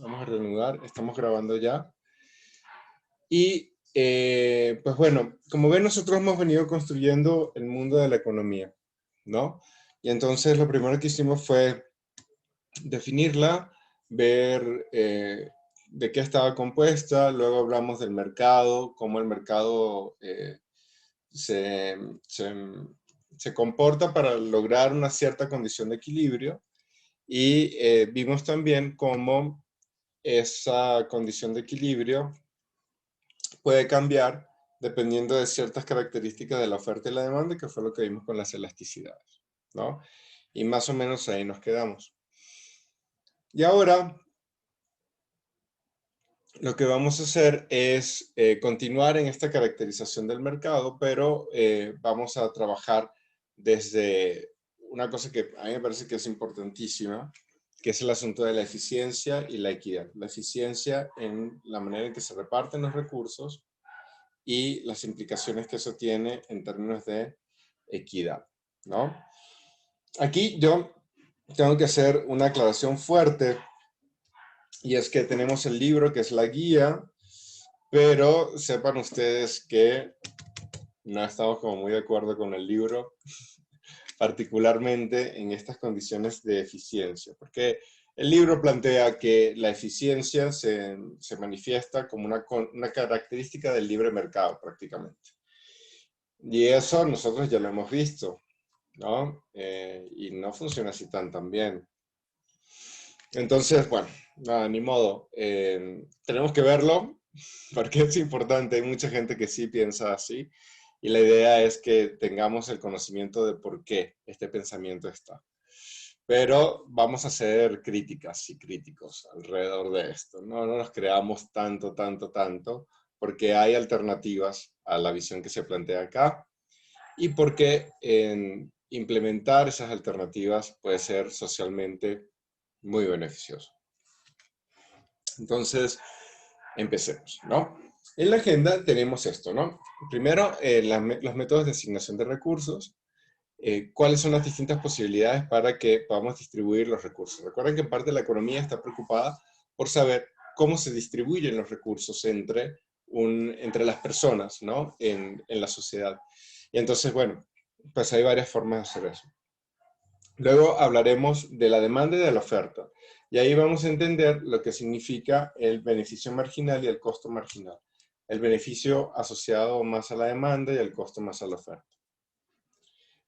Vamos a reanudar, estamos grabando ya. Y pues bueno, como ven, nosotros hemos venido construyendo el mundo de la economía, ¿no? Y entonces lo primero que hicimos fue definirla, ver de qué estaba compuesta, luego hablamos del mercado, cómo el mercado se, se, se comporta para lograr una cierta condición de equilibrio, y vimos también cómo esa condición de equilibrio puede cambiar dependiendo de ciertas características de la oferta y la demanda, que fue lo que vimos con las elasticidades, ¿no? Y más o menos ahí nos quedamos. Y ahora lo que vamos a hacer es continuar en esta caracterización del mercado, pero vamos a trabajar desde una cosa que a mí me parece que es importantísima, que es el asunto de la eficiencia y la equidad. La eficiencia en la manera en que se reparten los recursos y las implicaciones que eso tiene en términos de equidad, ¿no? Aquí yo tengo que hacer una aclaración fuerte, y es que tenemos el libro que es la guía, pero sepan ustedes que no estamos como muy de acuerdo con el libro, particularmente en estas condiciones de eficiencia, porque el libro plantea que la eficiencia se manifiesta como una característica del libre mercado prácticamente. Y eso nosotros ya lo hemos visto, ¿no? Y no funciona así tan bien. Entonces, bueno, nada, ni modo. Tenemos que verlo porque es importante. Hay mucha gente que sí piensa así, y la idea es que tengamos el conocimiento de por qué este pensamiento está. Pero vamos a ser críticas y críticos alrededor de esto. No nos creamos tanto, porque hay alternativas a la visión que se plantea acá, y porque implementar esas alternativas puede ser socialmente muy beneficioso. Entonces, empecemos, ¿no? En la agenda tenemos esto, ¿no? Primero, los métodos de asignación de recursos. ¿Cuáles son las distintas posibilidades para que podamos distribuir los recursos? Recuerden que en parte la economía está preocupada por saber cómo se distribuyen los recursos entre las personas, ¿no? En la sociedad. Y entonces, bueno, pues hay varias formas de hacer eso. Luego hablaremos de la demanda y de la oferta. Y ahí vamos a entender lo que significa el beneficio marginal y el costo marginal. El beneficio asociado más a la demanda y el costo más a la oferta.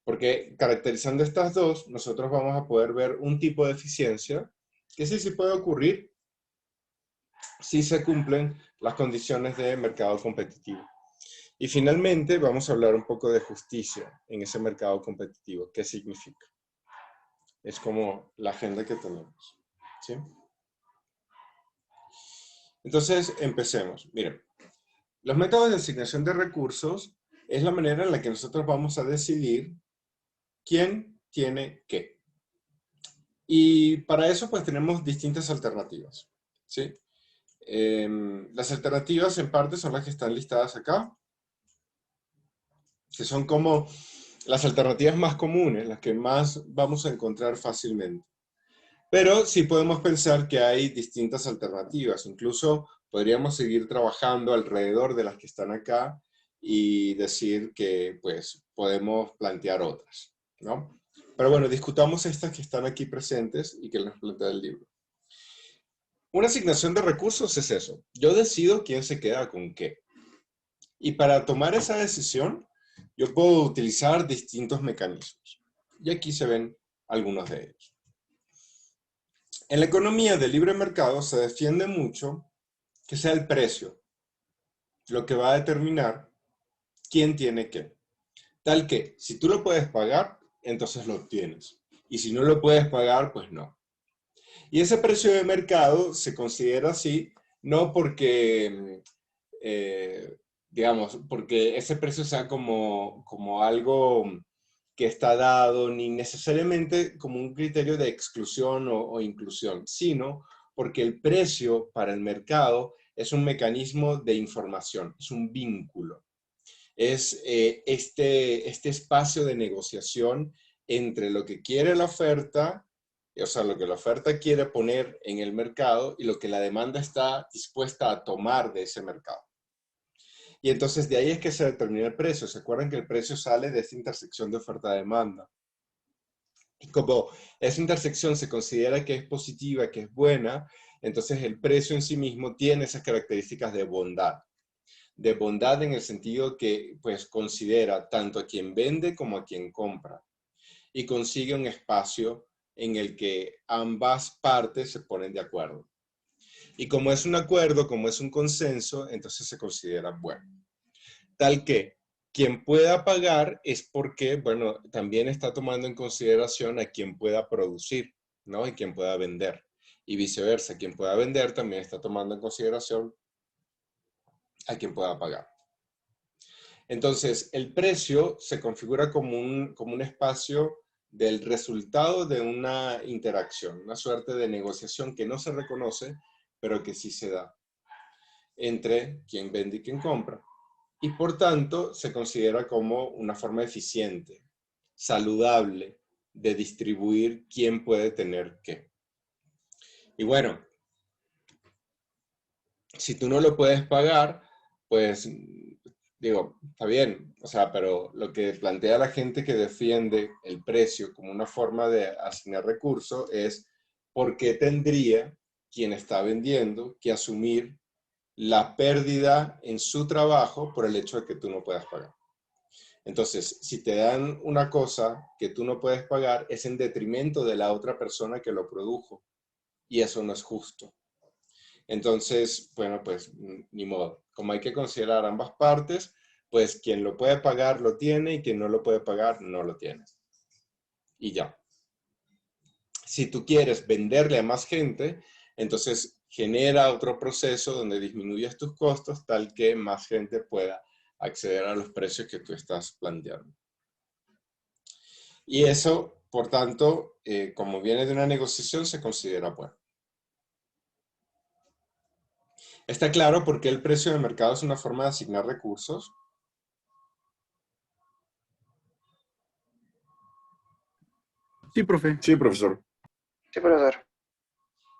Porque caracterizando estas dos, nosotros vamos a poder ver un tipo de eficiencia que sí puede ocurrir si se cumplen las condiciones de mercado competitivo. Y finalmente vamos a hablar un poco de justicia en ese mercado competitivo. ¿Qué significa? Es como la agenda que tenemos, ¿sí? Entonces, empecemos. Miren, los métodos de asignación de recursos es la manera en la que nosotros vamos a decidir quién tiene qué. Y para eso, pues, tenemos distintas alternativas, ¿sí? Las alternativas, en parte, son las que están listadas acá, que son como las alternativas más comunes, las que más vamos a encontrar fácilmente. Pero sí podemos pensar que hay distintas alternativas. Incluso podríamos seguir trabajando alrededor de las que están acá y decir que, pues, podemos plantear otras, ¿no? Pero bueno, discutamos estas que están aquí presentes y que nos plantea el libro. Una asignación de recursos es eso. Yo decido quién se queda con qué. Y para tomar esa decisión, yo puedo utilizar distintos mecanismos. Y aquí se ven algunos de ellos. En la economía de libre mercado se defiende mucho que sea el precio lo que va a determinar quién tiene qué. Tal que, si tú lo puedes pagar, entonces lo obtienes. Y si no lo puedes pagar, pues no. Y ese precio de mercado se considera así, no porque, digamos, porque ese precio sea como algo que está dado, ni necesariamente como un criterio de exclusión o inclusión, sino porque el precio para el mercado es un mecanismo de información, es un vínculo. Es este espacio de negociación entre lo que quiere la oferta o sea, lo que la oferta quiere poner en el mercado y lo que la demanda está dispuesta a tomar de ese mercado. Y entonces de ahí es que se determina el precio. ¿Se acuerdan que el precio sale de esta intersección de oferta-demanda? Y como esa intersección se considera que es positiva, que es buena, entonces el precio en sí mismo tiene esas características de bondad. De bondad en el sentido que pues considera tanto a quien vende como a quien compra. Y consigue un espacio en el que ambas partes se ponen de acuerdo. Y como es un acuerdo, como es un consenso, entonces se considera bueno. Tal que quien pueda pagar es porque, bueno, también está tomando en consideración a quien pueda producir, ¿no? Y quien pueda vender. Y viceversa, quien pueda vender también está tomando en consideración a quien pueda pagar. Entonces, el precio se configura como un espacio del resultado de una interacción, una suerte de negociación que no se reconoce, pero que sí se da entre quien vende y quien compra. Y por tanto, se considera como una forma eficiente, saludable, de distribuir quién puede tener qué. Y bueno, si tú no lo puedes pagar, pues digo, está bien, o sea, pero lo que plantea la gente que defiende el precio como una forma de asignar recursos es por qué tendría quien está vendiendo que asumir la pérdida en su trabajo por el hecho de que tú no puedas pagar. Entonces, si te dan una cosa que tú no puedes pagar, es en detrimento de la otra persona que lo produjo. Y eso no es justo. Entonces, bueno, pues ni modo. Como hay que considerar ambas partes, pues quien lo puede pagar lo tiene y quien no lo puede pagar no lo tiene. Y ya. Si tú quieres venderle a más gente, entonces genera otro proceso donde disminuyes tus costos tal que más gente pueda acceder a los precios que tú estás planteando. Y eso, por tanto, como viene de una negociación, se considera bueno. ¿Está claro por qué el precio de mercado es una forma de asignar recursos? Sí, profe. Sí, profesor. Sí, profesor.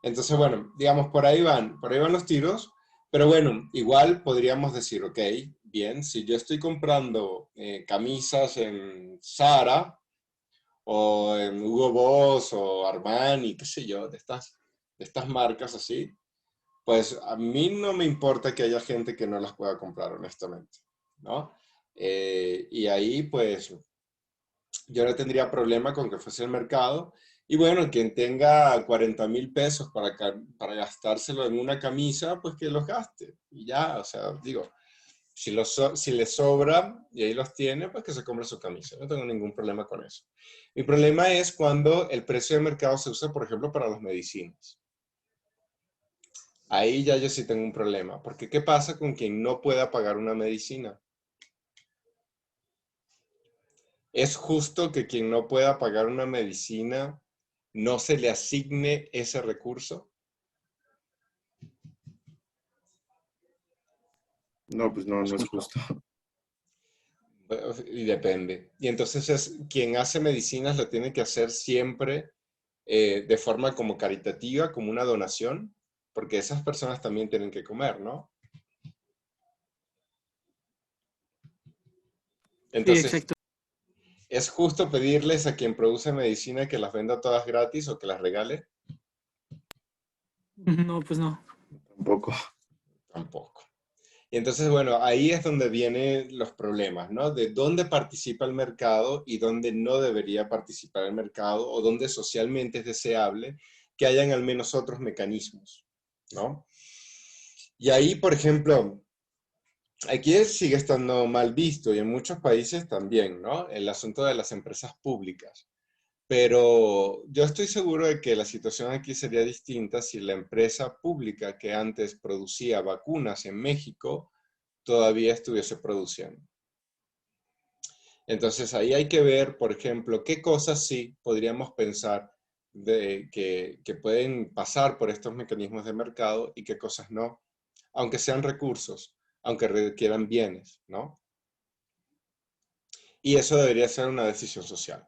Entonces, bueno, digamos, por ahí van los tiros, pero bueno, igual podríamos decir, ok, bien, si yo estoy comprando camisas en Zara o en Hugo Boss o Armani, qué sé yo, de estas marcas así, pues a mí no me importa que haya gente que no las pueda comprar, honestamente, ¿no? Y ahí, pues, yo no tendría problema con que fuese el mercado. Y bueno, quien tenga 40,000 pesos para gastárselo en una camisa, pues que los gaste. Y ya, o sea, digo, si le sobra y ahí los tiene, pues que se compre su camisa. No tengo ningún problema con eso. Mi problema es cuando el precio de mercado se usa, por ejemplo, para las medicinas. Ahí ya yo sí tengo un problema, porque ¿qué pasa con quien no pueda pagar una medicina? ¿Es justo que quien no pueda pagar una medicina no se le asigne ese recurso? No, pues no, Es no es justo. justo. Y depende. Y entonces quien hace medicinas lo tiene que hacer siempre de forma como caritativa, como una donación, porque esas personas también tienen que comer, ¿no? Sí, Entonces, exacto. ¿es justo pedirles a quien produce medicina que las venda todas gratis o que las regale? No, pues no. Tampoco. Tampoco. Y entonces, bueno, ahí es donde vienen los problemas, ¿no? De dónde participa el mercado y dónde no debería participar el mercado o dónde socialmente es deseable que hayan al menos otros mecanismos, ¿no? Y ahí, por ejemplo, aquí sigue estando mal visto y en muchos países también, ¿no? El asunto de las empresas públicas. Pero yo estoy seguro de que la situación aquí sería distinta si la empresa pública que antes producía vacunas en México todavía estuviese produciendo. Entonces ahí hay que ver, por ejemplo, qué cosas sí podríamos pensar que pueden pasar por estos mecanismos de mercado y qué cosas no, aunque sean recursos, aunque requieran bienes, ¿no? Y eso debería ser una decisión social.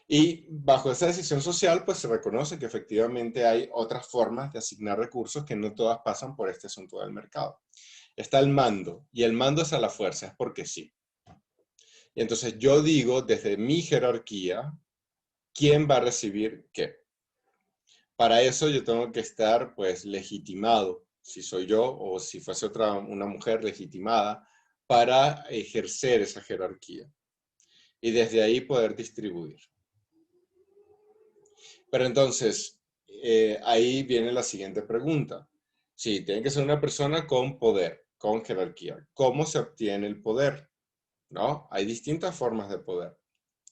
Y bajo esa decisión social, pues se reconoce que efectivamente hay otras formas de asignar recursos que no todas pasan por este asunto del mercado. Está el mando, y el mando es a la fuerza, es porque sí. Y entonces yo digo desde mi jerarquía, ¿quién va a recibir qué? Para eso yo tengo que estar pues legitimado, si soy yo o si fuese una mujer legitimada, para ejercer esa jerarquía. Y desde ahí poder distribuir. Pero entonces, ahí viene la siguiente pregunta. Sí, tiene que ser una persona con poder, con jerarquía. ¿Cómo se obtiene el poder? ¿No? Hay distintas formas de poder.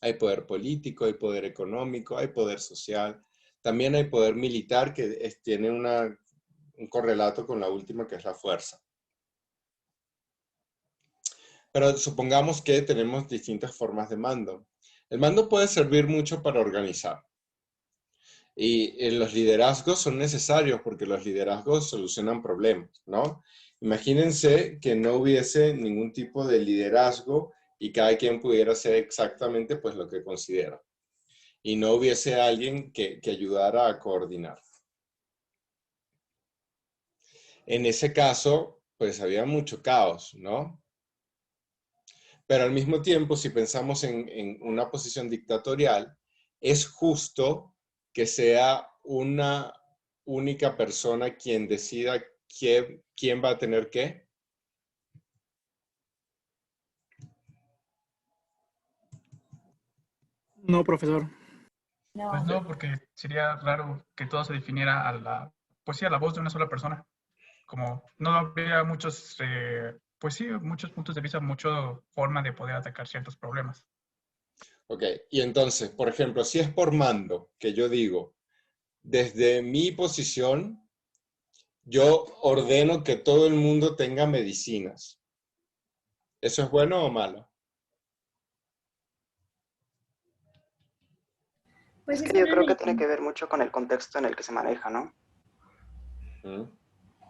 Hay poder político, hay poder económico, hay poder social. También hay poder militar que tiene un correlato con la última, que es la fuerza. Pero supongamos que tenemos distintas formas de mando. El mando puede servir mucho para organizar. Y los liderazgos son necesarios porque los liderazgos solucionan problemas, ¿no? Imagínense que no hubiese ningún tipo de liderazgo y cada quien pudiera hacer exactamente pues lo que considera. Y no hubiese alguien que ayudara a coordinar. En ese caso, pues había mucho caos, ¿no? Pero al mismo tiempo, si pensamos en una posición dictatorial, es justo que sea una única persona quien decida quién va a tener qué. No, profesor. Pues Sí. no, porque sería raro que todo se definiera a la, pues sí, a la voz de una sola persona. Como no habría muchos, pues sí, muchos puntos de vista, mucha forma de poder atacar ciertos problemas. Ok, y entonces, por ejemplo, si es por mando, que yo digo, desde mi posición, yo ordeno que todo el mundo tenga medicinas. ¿Eso es bueno o malo? Es Pues es que yo una creo que tiene ley. que ver mucho con el contexto en el que se maneja, ¿no? ¿Mm?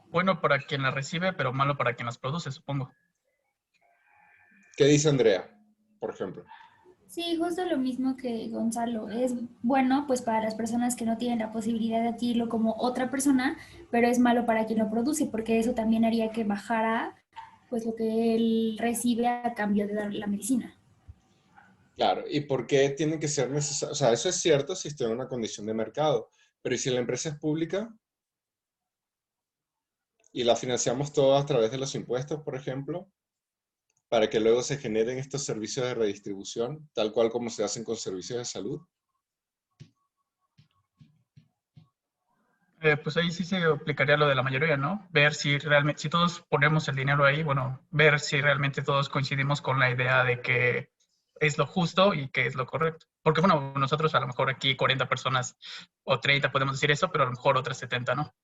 Bueno para quien las recibe, pero malo para quien las produce, supongo. ¿Qué dice Andrea, por ejemplo? Sí, justo lo mismo que Gonzalo. Es bueno pues para las personas que no tienen la posibilidad de adquirirlo como otra persona, pero es malo para quien lo produce, porque eso también haría que bajara pues lo que él recibe a cambio de dar la medicina. Claro, ¿y por qué tiene que ser necesario? O sea, eso es cierto si estoy en una condición de mercado, pero ¿y si la empresa es pública y la financiamos todo a través de los impuestos, por ejemplo, para que luego se generen estos servicios de redistribución, tal cual como se hacen con servicios de salud? Pues ahí sí se aplicaría lo de la mayoría, ¿no? Ver si realmente, si todos ponemos el dinero ahí, bueno, ver si realmente todos coincidimos con la idea de que es lo justo y que es lo correcto. Porque, bueno, nosotros a lo mejor aquí 40 personas o 30 podemos decir eso, pero a lo mejor otras 70 no.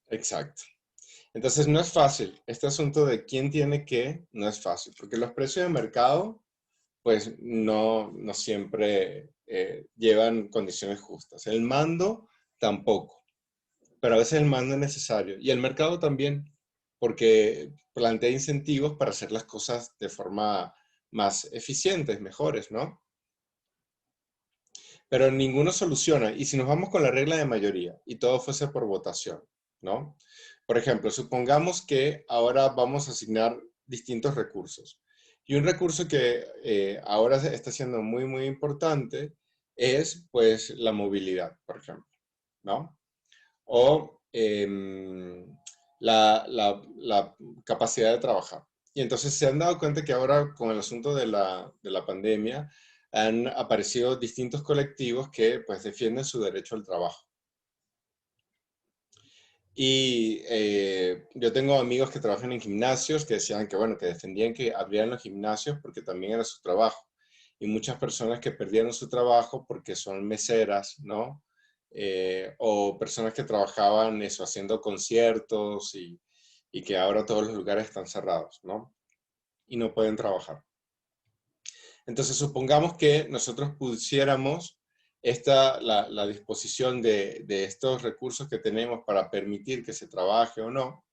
Exacto. Entonces no es fácil. Este asunto de quién tiene qué no es fácil, porque los precios de mercado pues no siempre llevan condiciones justas. El mando tampoco, pero a veces el mando es necesario. Y el mercado también, porque plantea incentivos para hacer las cosas de forma más eficientes, mejores, ¿no? Pero ninguno soluciona. Y si nos vamos con la regla de mayoría y todo fuese por votación, ¿no? Por ejemplo, supongamos que ahora vamos a asignar distintos recursos. Y un recurso que ahora está siendo muy, muy importante es, pues, la movilidad, por ejemplo, ¿no? O la capacidad de trabajar. Y entonces se han dado cuenta que ahora con el asunto de la pandemia han aparecido distintos colectivos que pues defienden su derecho al trabajo. Y yo tengo amigos que trabajan en gimnasios que decían que, bueno, que defendían que abrieran los gimnasios porque también era su trabajo. Y muchas personas que perdieron su trabajo porque son meseras, ¿no? O personas que trabajaban eso, haciendo conciertos y que ahora todos los lugares están cerrados, ¿no? Y no pueden trabajar. Entonces, supongamos que nosotros pusiéramos la disposición de estos recursos que tenemos para permitir que se trabaje o no,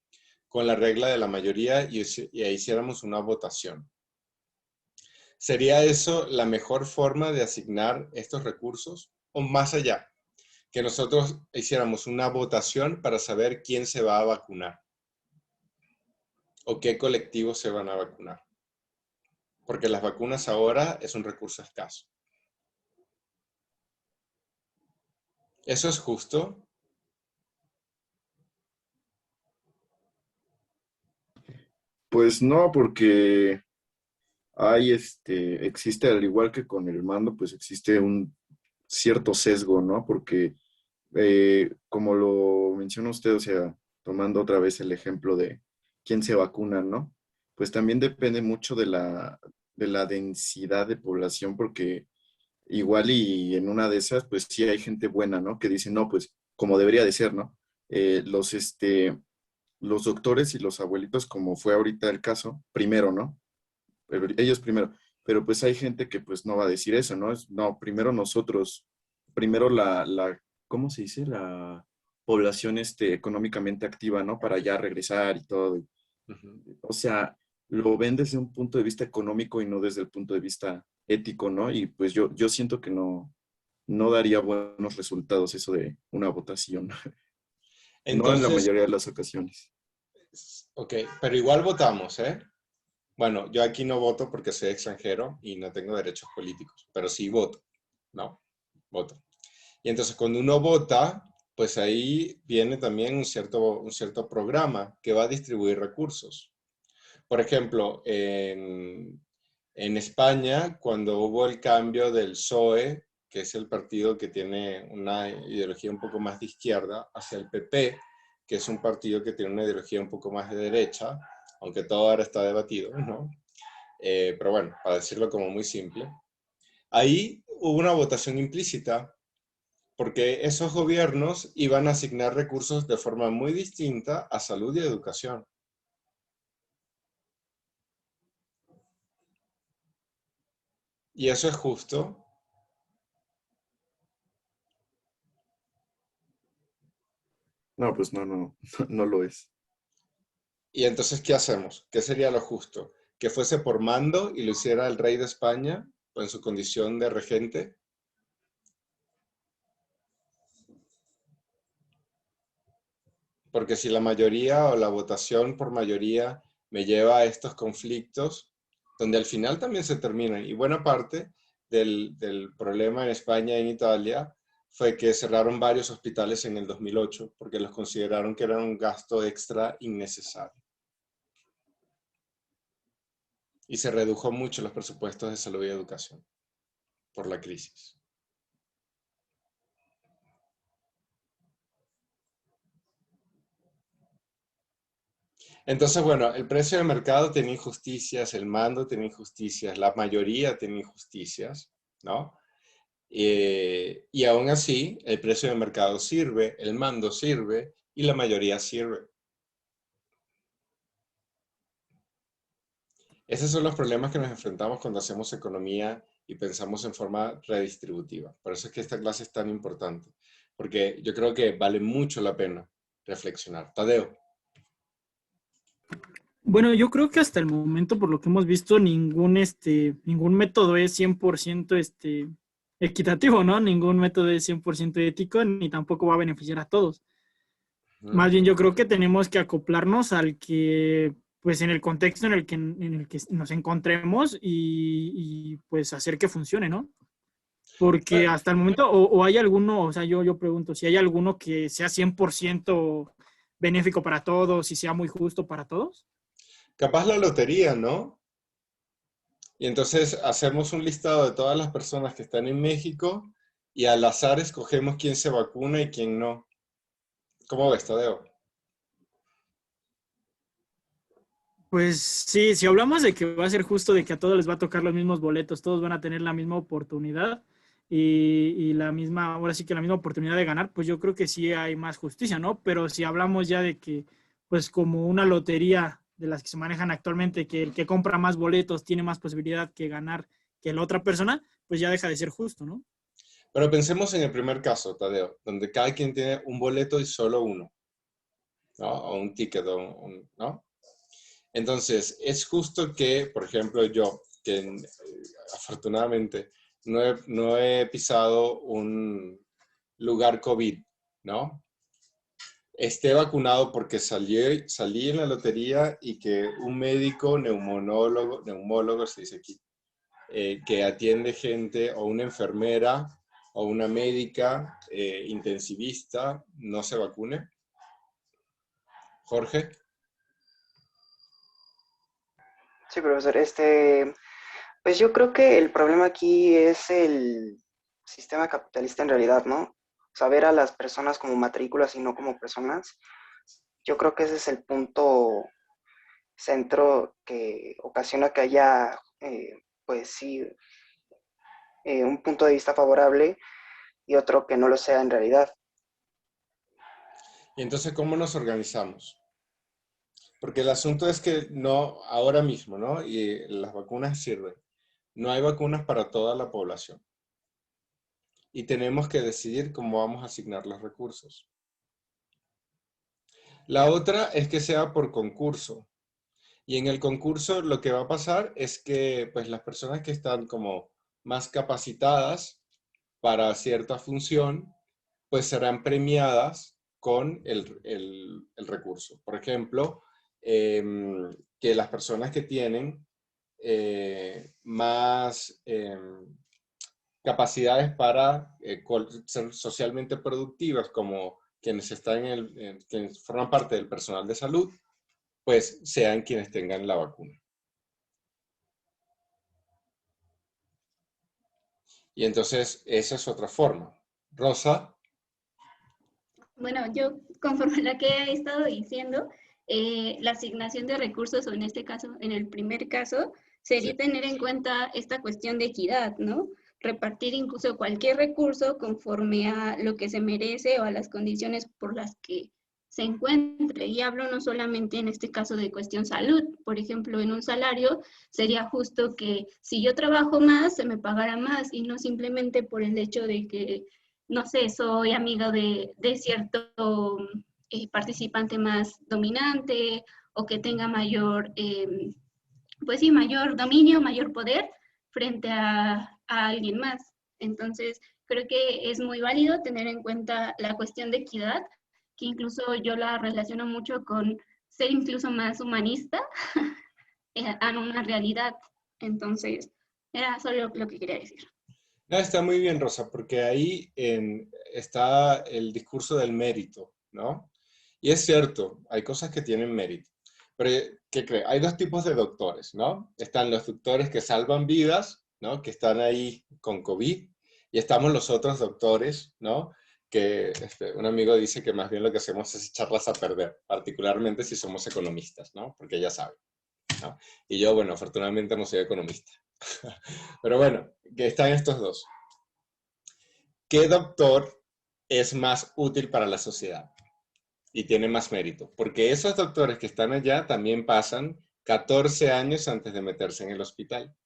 con la regla de la mayoría y hiciéramos una votación. ¿Sería eso la mejor forma de asignar estos recursos? ¿O más allá, que nosotros hiciéramos una votación para saber quién se va a vacunar? ¿O qué colectivos se van a vacunar? Porque las vacunas ahora es un recurso escaso. ¿Eso es justo? Pues no, porque hay existe, al igual que con el mando, pues existe un cierto sesgo, ¿no? Porque, como lo menciona usted, o sea, tomando otra vez el ejemplo de quién se vacuna, ¿no? Pues también depende mucho de la densidad de población, porque igual y en una de esas, pues sí hay gente buena, ¿no? Que dice, no, pues como debería de ser, ¿no? Los doctores y los abuelitos, como fue ahorita el caso, primero, ¿no? Pero ellos primero. Pero pues hay gente que pues no va a decir eso, ¿no? No, primero nosotros, primero ¿cómo se dice? La población económicamente activa, ¿no? Para ya regresar y todo. Ujú. O sea, lo ven desde un punto de vista económico y no desde el punto de vista ético, ¿no? Y pues yo siento que no daría buenos resultados eso de una votación. No en la Entonces, mayoría de las ocasiones. ok, pero igual votamos, ¿eh? Bueno, yo aquí no voto porque soy extranjero y no tengo derechos políticos, pero sí voto, ¿no? Voto. Y entonces cuando uno vota, pues ahí viene también un cierto programa que va a distribuir recursos. Por ejemplo, en España, cuando hubo el cambio del PSOE, que es el partido que tiene una ideología un poco más de izquierda, hacia el PP, que es un partido que tiene una ideología un poco más de derecha, aunque todo ahora está debatido, ¿no? Pero bueno, para decirlo como muy simple, ahí hubo una votación implícita, porque esos gobiernos iban a asignar recursos de forma muy distinta a salud y educación. ¿Y eso es justo? No, pues no, no lo es. Y entonces, ¿qué hacemos? ¿Qué sería lo justo? ¿Que fuese por mando y lo hiciera el rey de España en su condición de regente? Porque si la mayoría o la votación por mayoría me lleva a estos conflictos, donde al final también se terminan, y buena parte del problema en España y en Italia fue que cerraron varios hospitales en el 2008 porque los consideraron que eran un gasto extra innecesario. Y se redujo mucho los presupuestos de salud y educación por la crisis. Entonces, bueno, el precio de mercado tiene injusticias, el mando tiene injusticias, la mayoría tiene injusticias, ¿no? Y aún así, el precio de mercado sirve, el mando sirve y la mayoría sirve. Esos son los problemas que nos enfrentamos cuando hacemos economía y pensamos en forma redistributiva. Por eso es que esta clase es tan importante, porque yo creo que vale mucho la pena reflexionar. Tadeo. Bueno, yo creo que hasta el momento, por lo que hemos visto, ningún método es 100% equitativo, ¿no? Ningún método es 100% ético, ni tampoco va a beneficiar a todos. Más bien yo creo que tenemos que acoplarnos al que, pues en el contexto en el que nos encontremos y pues hacer que funcione, ¿no? Porque hasta el momento, o hay alguno, o sea, yo pregunto, si hay alguno que sea 100% benéfico para todos y sea muy justo para todos. Capaz la lotería, ¿no? Y entonces hacemos un listado de todas las personas que están en México y al azar escogemos quién se vacuna y quién no. ¿Cómo ves, Tadeo? Pues sí, si hablamos de que va a ser justo, de que a todos les va a tocar los mismos boletos, todos van a tener la misma oportunidad y la misma, ahora sí que la misma oportunidad de ganar, pues yo creo que sí hay más justicia, ¿no? Pero si hablamos ya de que, pues como una lotería de las que se manejan actualmente, que el que compra más boletos tiene más posibilidad que ganar que la otra persona, pues ya deja de ser justo, ¿no? Pero pensemos en el primer caso, Tadeo, donde cada quien tiene un boleto y solo uno, ¿no? O un ticket, ¿no? Entonces, es justo que, por ejemplo, yo que afortunadamente no he pisado un lugar COVID, ¿no? Esté vacunado porque salí en la lotería y que un médico neumólogo se dice aquí, que atiende gente, o una enfermera o una médica intensivista no se vacune. Jorge. Sí, profesor. Pues yo creo que el problema aquí es el sistema capitalista en realidad, ¿no? Saber a las personas como matrículas y no como personas. Yo creo que ese es el punto centro que ocasiona que haya, pues sí, un punto de vista favorable y otro que no lo sea en realidad. Y entonces, ¿cómo nos organizamos? Porque el asunto es que no, ahora mismo, ¿no? Y las vacunas sirven. No hay vacunas para toda la población. Y tenemos que decidir cómo vamos a asignar los recursos. La otra es que sea por concurso. Y en el concurso lo que va a pasar es que pues, las personas que están como más capacitadas para cierta función, pues serán premiadas con el recurso. Por ejemplo, que las personas que tienen más capacidades para ser socialmente productivas, como quienes están quienes forman parte del personal de salud, pues sean quienes tengan la vacuna. Y entonces esa es otra forma. Rosa. Bueno, yo conforme a la que he estado diciendo, la asignación de recursos, o en este caso, en el primer caso, sería Sí. tener en cuenta esta cuestión de equidad, ¿no? Repartir incluso cualquier recurso conforme a lo que se merece o a las condiciones por las que se encuentre. Y hablo no solamente en este caso de cuestión salud, por ejemplo, en un salario sería justo que si yo trabajo más, se me pagara más y no simplemente por el hecho de que no sé, soy amigo de cierto participante más dominante o que tenga mayor, pues sí, mayor dominio, mayor poder frente a alguien más. Entonces, creo que es muy válido tener en cuenta la cuestión de equidad, que incluso yo la relaciono mucho con ser incluso más humanista a una realidad. Entonces, era solo lo que quería decir. No, está muy bien, Rosa, porque ahí está el discurso del mérito, ¿no? Y es cierto, hay cosas que tienen mérito. Pero, ¿qué cree? Hay dos tipos de doctores, ¿no? Están los doctores que salvan vidas, ¿no? Que están ahí con COVID. Y estamos los otros doctores, ¿no? Que un amigo dice que más bien lo que hacemos es echarlas a perder, particularmente si somos economistas, ¿no? Porque ya saben, ¿no? Y yo, bueno, afortunadamente no soy economista. Pero bueno, que están estos dos. ¿Qué doctor es más útil para la sociedad y tiene más mérito? Porque esos doctores que están allá también pasan 14 años antes de meterse en el hospital.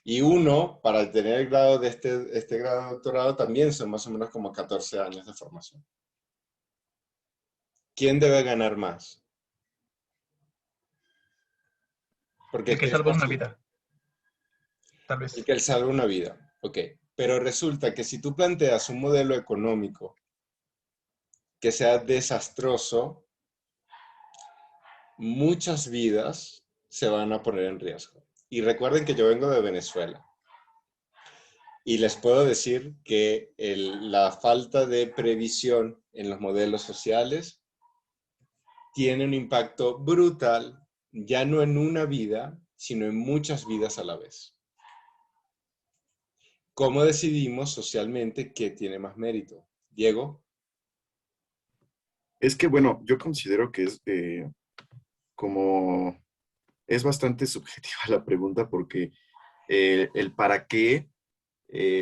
Y uno, para tener el grado de este grado de doctorado, también son más o menos como 14 años de formación. ¿Quién debe ganar más? Porque El que salva una vida, tal vez. el que salva una vida, ok. Pero resulta que si tú planteas un modelo económico que sea desastroso, muchas vidas se van a poner en riesgo. Y recuerden que yo vengo de Venezuela. Y les puedo decir que la falta de previsión en los modelos sociales tiene un impacto brutal, ya no en una vida, sino en muchas vidas a la vez. ¿Cómo decidimos socialmente qué tiene más mérito? Diego. Es que, bueno, yo considero que es como, es bastante subjetiva la pregunta porque el para qué,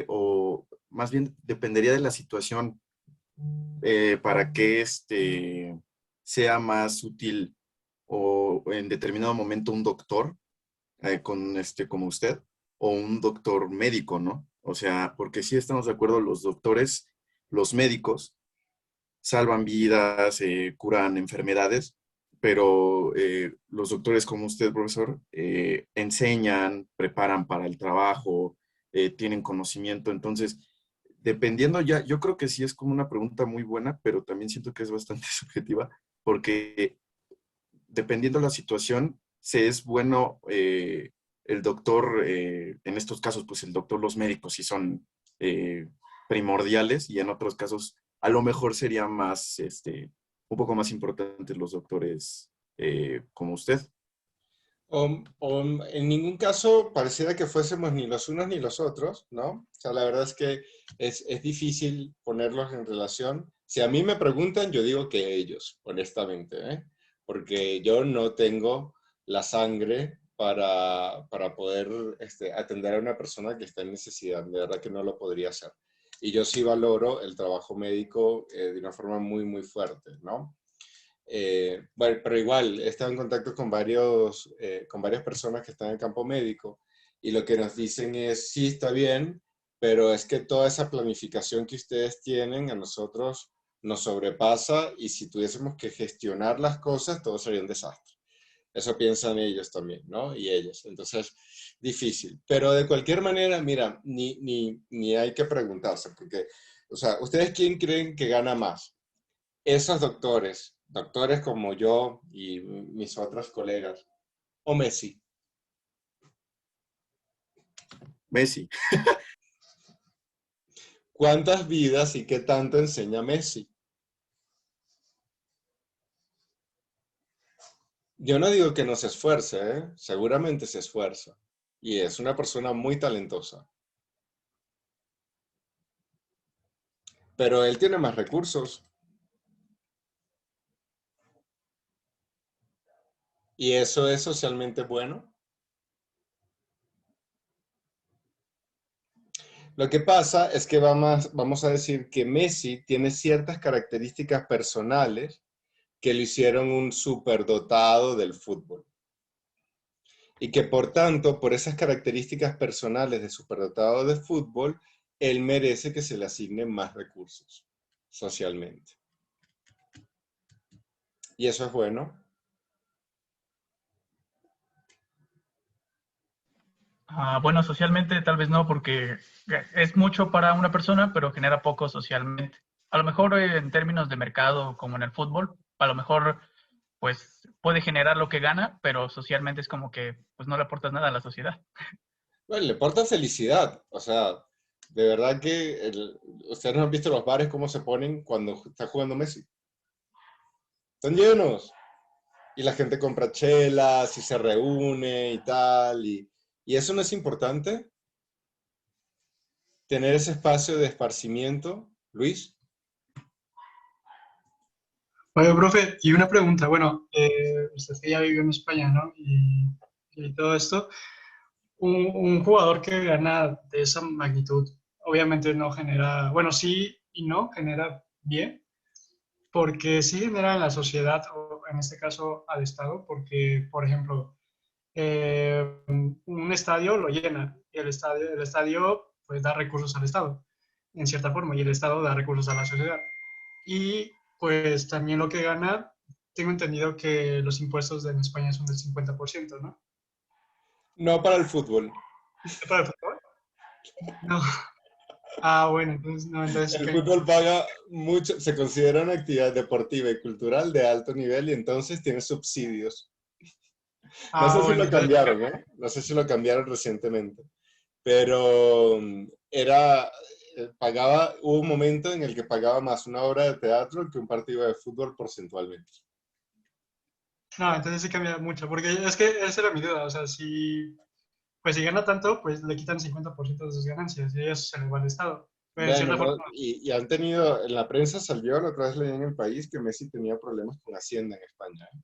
o más bien dependería de la situación, para que sea más útil o en determinado momento un doctor como usted o un doctor médico, ¿no? O sea, porque sí estamos de acuerdo, los doctores, los médicos salvan vidas, curan enfermedades, pero los doctores como usted, profesor, enseñan, preparan para el trabajo, tienen conocimiento. Entonces, dependiendo ya, yo creo que sí es como una pregunta muy buena, pero también siento que es bastante subjetiva, porque dependiendo de la situación, se es bueno el doctor, en estos casos, pues el doctor, los médicos sí son primordiales, y en otros casos a lo mejor sería más, un poco más importantes los doctores como usted. O en ningún caso pareciera que fuésemos ni los unos ni los otros, ¿no? O sea, la verdad es que es difícil ponerlos en relación. Si a mí me preguntan, yo digo que ellos, honestamente, ¿eh? Porque yo no tengo la sangre para poder atender a una persona que está en necesidad. De verdad que no lo podría hacer. Y yo sí valoro el trabajo médico de una forma muy, muy fuerte, ¿no? Bueno, pero igual, he estado en contacto con varias personas que están en el campo médico y lo que nos dicen es, sí, está bien, pero es que toda esa planificación que ustedes tienen a nosotros nos sobrepasa y si tuviésemos que gestionar las cosas, todo sería un desastre. Eso piensan ellos también, ¿no? Y ellos. Entonces, difícil. Pero de cualquier manera, mira, ni hay que preguntarse, porque, o sea, ¿ustedes quién creen que gana más? Esos doctores como yo y mis otros colegas, o Messi. Messi. ¿Cuántas vidas y qué tanto enseña Messi? Yo no digo que no se esfuerce, ¿eh? Seguramente se esfuerza. Y es una persona muy talentosa. Pero él tiene más recursos. ¿Y eso es socialmente bueno? Lo que pasa es que vamos a decir que Messi tiene ciertas características personales que lo hicieron un superdotado del fútbol. Y que por tanto, por esas características personales de superdotado de fútbol, él merece que se le asignen más recursos socialmente. Y eso es bueno. Bueno, socialmente tal vez no, porque es mucho para una persona, pero genera poco socialmente. A lo mejor en términos de mercado, como en el fútbol, a lo mejor pues puede generar lo que gana, pero socialmente es como que pues no le aportas nada a la sociedad. Bueno, le porta felicidad. O sea, de verdad que ustedes no han visto los bares cómo se ponen cuando está jugando Messi. Están llenos. Y la gente compra chelas y se reúne y tal. Y eso no es importante. Tener ese espacio de esparcimiento, Luis. Oye, profe, y una pregunta, bueno, usted que ya vivió en España, ¿no? Y todo esto, un jugador que gana de esa magnitud, obviamente no genera, bueno, sí y no genera bien, porque sí genera en la sociedad, o en este caso al Estado, porque, por ejemplo, un estadio lo llena, y el estadio pues da recursos al Estado, en cierta forma, y el Estado da recursos a la sociedad. Y pues también lo que gana, tengo entendido que los impuestos en España son del 50%, ¿no? No para el fútbol. ¿Es para el fútbol? No. Ah, bueno, entonces, no, entonces sí El que hay fútbol mucho. paga mucho, se considera una actividad deportiva y cultural de alto nivel y entonces tiene subsidios. No Ah, sé si bueno, lo entonces, cambiaron, ¿eh? No sé si lo cambiaron recientemente, pero hubo un momento en el que pagaba más una obra de teatro que un partido de fútbol porcentualmente. no, entonces sí cambia mucho, porque es que esa era mi duda, o sea, pues si gana tanto, pues le quitan 50% de sus ganancias y eso se le va al Estado. Pero en Bueno, cierta forma, ¿no? Y han tenido, en la prensa salió, la otra vez leí en El País, que Messi tenía problemas con Hacienda en España, ¿eh?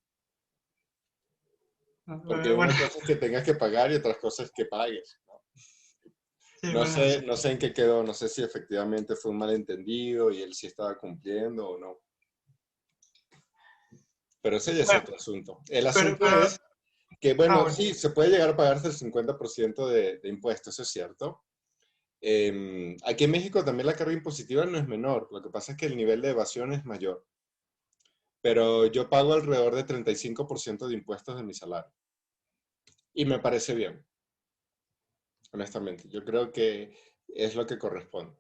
no, Porque bueno, una cosa es que tengas que pagar y otra cosa es que pagues, ¿no? sí, No bueno, sí. sé, no sé en qué quedó, no sé si efectivamente fue un malentendido y él sí estaba cumpliendo o no. Pero ese ya es Bueno, otro asunto. El pero, asunto pero, es que, bueno, bueno, sí, se puede llegar a pagarse el 50% de impuestos, eso es cierto. Aquí en México también la carga impositiva no es menor, lo que pasa es que el nivel de evasión es mayor. pero yo pago alrededor de 35% de impuestos de mi salario. Y me parece bien, honestamente. Yo creo que es lo que corresponde.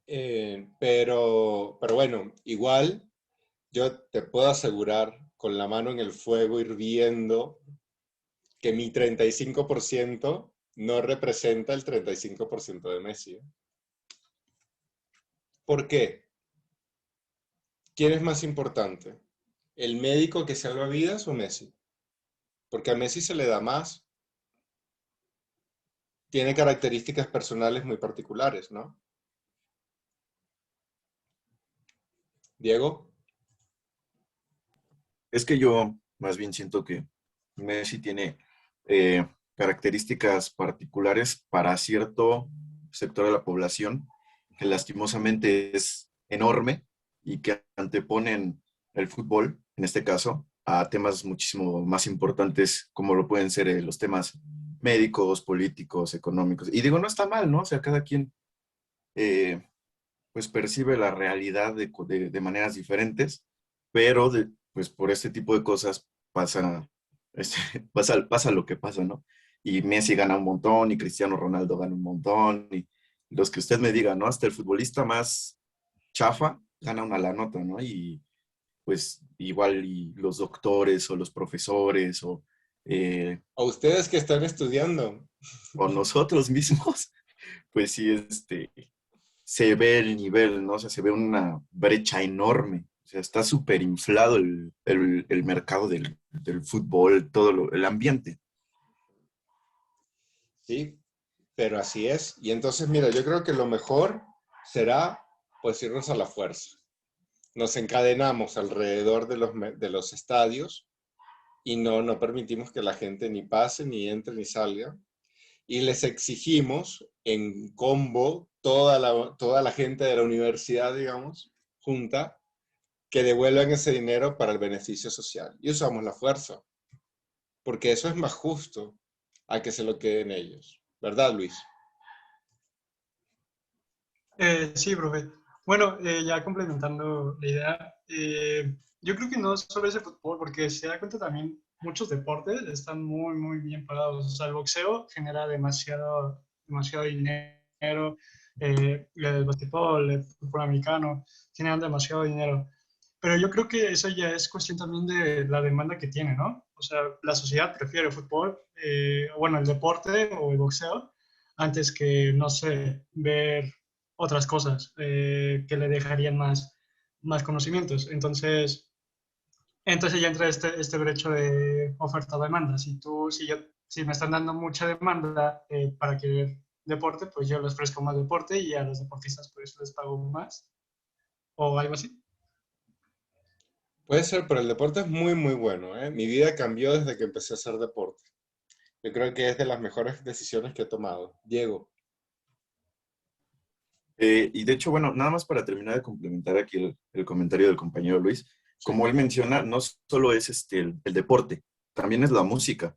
Pero bueno, igual yo te puedo asegurar con la mano en el fuego hirviendo que mi 35% no representa el 35% de Messi. ¿Eh? ¿Por qué? ¿Quién es más importante? ¿El médico que salva vidas o Messi? Porque a Messi se le da más. Tiene características personales muy particulares, ¿no? Diego. Es que yo más bien siento que Messi tiene eh, características particulares para cierto sector de la población que lastimosamente es enorme y que anteponen el fútbol, en este caso, a temas muchísimo más importantes como lo pueden ser los temas médicos, políticos, económicos. Y digo, no está mal, ¿no? O sea, cada quien eh, pues percibe la realidad de maneras diferentes, pero pues por este tipo de cosas pasa, este, pasa lo que pasa, ¿no? Y Messi gana un montón, y Cristiano Ronaldo gana un montón, y los que usted me diga, ¿no? Hasta el futbolista más chafa gana una la nota, ¿no? Y pues igual y los doctores o los profesores eh, ¿O ustedes que están estudiando? o nosotros mismos, pues sí, se ve el nivel, ¿no? O sea, se ve una brecha enorme. O sea, está súper inflado el mercado del fútbol, el ambiente. Sí, pero así es. Y entonces, mira, yo creo que lo mejor será pues irnos a la fuerza. Nos encadenamos alrededor de los estadios y no permitimos que la gente ni pase, ni entre, ni salga. Y les exigimos en combo toda la gente de la universidad, digamos, junta, que devuelvan ese dinero para el beneficio social. Y usamos la fuerza, porque eso es más justo a que se lo queden ellos. ¿Verdad, Luis? Sí, profe. Bueno, ya complementando la idea, yo creo que no solo es el fútbol, porque se da cuenta también muchos deportes están muy, muy bien pagados. O sea, el boxeo genera demasiado, demasiado dinero, el basquetbol, el fútbol americano, generan demasiado dinero. Pero yo creo que eso ya es cuestión también de la demanda que tiene, ¿no? O sea, la sociedad prefiere el fútbol, bueno, el deporte o el boxeo, antes que, no sé, ver otras cosas que le dejarían más conocimientos. Entonces ya entra este brecho de oferta-demanda. Si me están dando mucha demanda para que deporte, pues yo les ofrezco más deporte y a los deportistas pues les pago más o algo así. Puede ser, pero el deporte es muy, muy bueno, ¿eh? Mi vida cambió desde que empecé a hacer deporte. Yo creo que es de las mejores decisiones que he tomado. Diego. Y de hecho, bueno, nada más para terminar de complementar aquí el comentario del compañero Luis, Sí. como él menciona, no solo es el deporte, también es la música.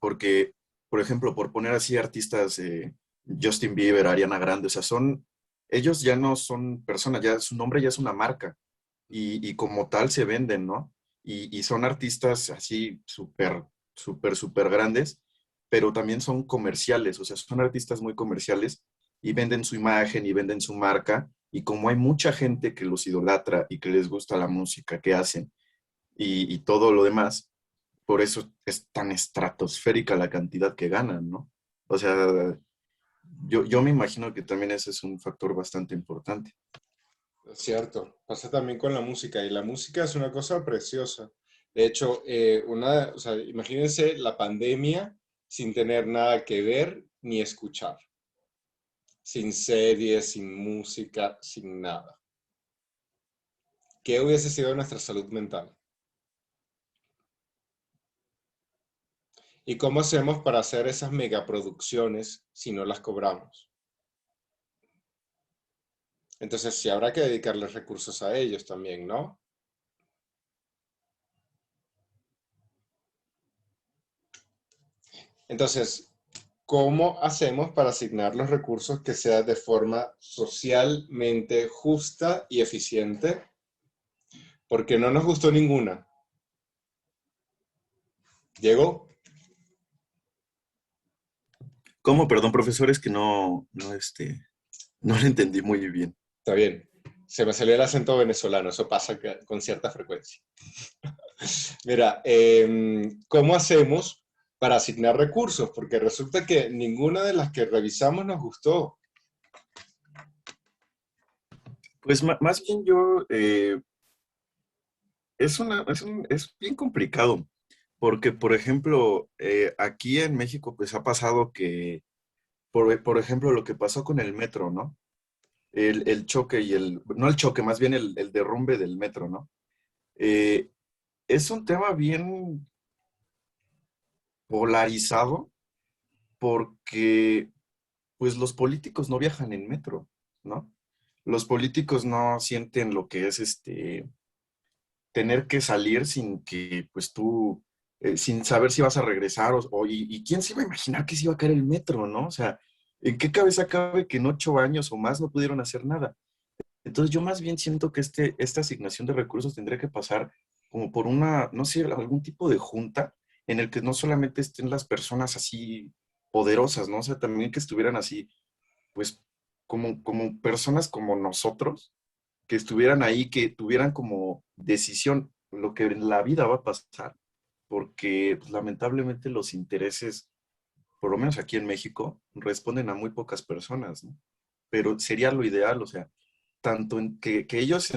Porque, por ejemplo, por poner así artistas, Justin Bieber, Ariana Grande, o sea, ellos ya no son personas, ya su nombre ya es una marca y como tal se venden, ¿no? Y son artistas así súper, súper, súper grandes, pero también son comerciales, o sea, son artistas muy comerciales y venden su imagen y venden su marca. Y como hay mucha gente que los idolatra y que les gusta la música que hacen y todo lo demás, por eso es tan estratosférica la cantidad que ganan, ¿no? O sea, yo me imagino que también ese es un factor bastante importante. Es cierto, pasa también con la música y la música es una cosa preciosa. De hecho, o sea, imagínense la pandemia sin tener nada que ver ni escuchar, sin series, sin música, sin nada. ¿Qué hubiese sido nuestra salud mental? ¿Y cómo hacemos para hacer esas megaproducciones si no las cobramos? Entonces, sí habrá que dedicarles recursos a ellos también, ¿no? Entonces, ¿cómo hacemos para asignar los recursos que sea de forma socialmente justa y eficiente? Porque no nos gustó ninguna. Diego, ¿Cómo? Perdón, profesor, es que no lo entendí muy bien. está bien. Se me salió el acento venezolano, eso pasa con cierta frecuencia. Mira, ¿cómo hacemos para asignar recursos? Porque resulta que ninguna de las que revisamos nos gustó. Pues más bien yo, es bien complicado, porque, por ejemplo, aquí en México, pues ha pasado que, por ejemplo, lo que pasó con el metro, ¿no? El choque no el choque, más bien el derrumbe del metro, ¿no? Eh, es un tema bien polarizado porque, pues, los políticos no viajan en metro, ¿no? Los políticos no sienten lo que es tener que salir sin que, pues sin saber si vas a regresar y quién se iba a imaginar que se iba a caer el metro, ¿no? O sea, ¿en qué cabeza cabe que en 8 años o más no pudieron hacer nada? Entonces yo más bien siento que esta asignación de recursos tendría que pasar como por una, no sé, algún tipo de junta en el que no solamente estén las personas así poderosas, ¿no? O sea, también que estuvieran así, pues, como personas como nosotros, que estuvieran ahí, que tuvieran como decisión lo que en la vida va a pasar, porque pues, lamentablemente los intereses, por lo menos aquí en México, responden a muy pocas personas, ¿no? Pero sería lo ideal, o sea, tanto en que ellos,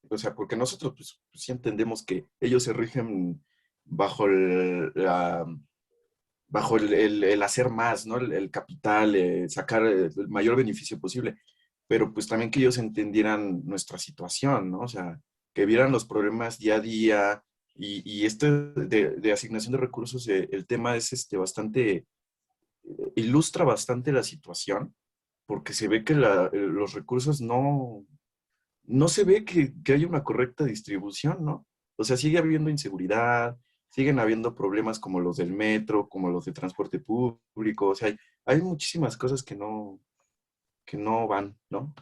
o sea, porque nosotros pues, sí entendemos que ellos se rigen bajo el hacer más, ¿no? El capital, sacar el mayor beneficio posible, pero pues también que ellos entendieran nuestra situación, ¿no? O sea, que vieran los problemas día a día y de asignación de recursos, el tema es bastante, ilustra bastante la situación, porque se ve que los recursos no se ve que haya una correcta distribución, ¿no? O sea, sigue habiendo inseguridad, siguen habiendo problemas como los del metro, como los de transporte público, o sea, hay muchísimas cosas que no van, ¿no?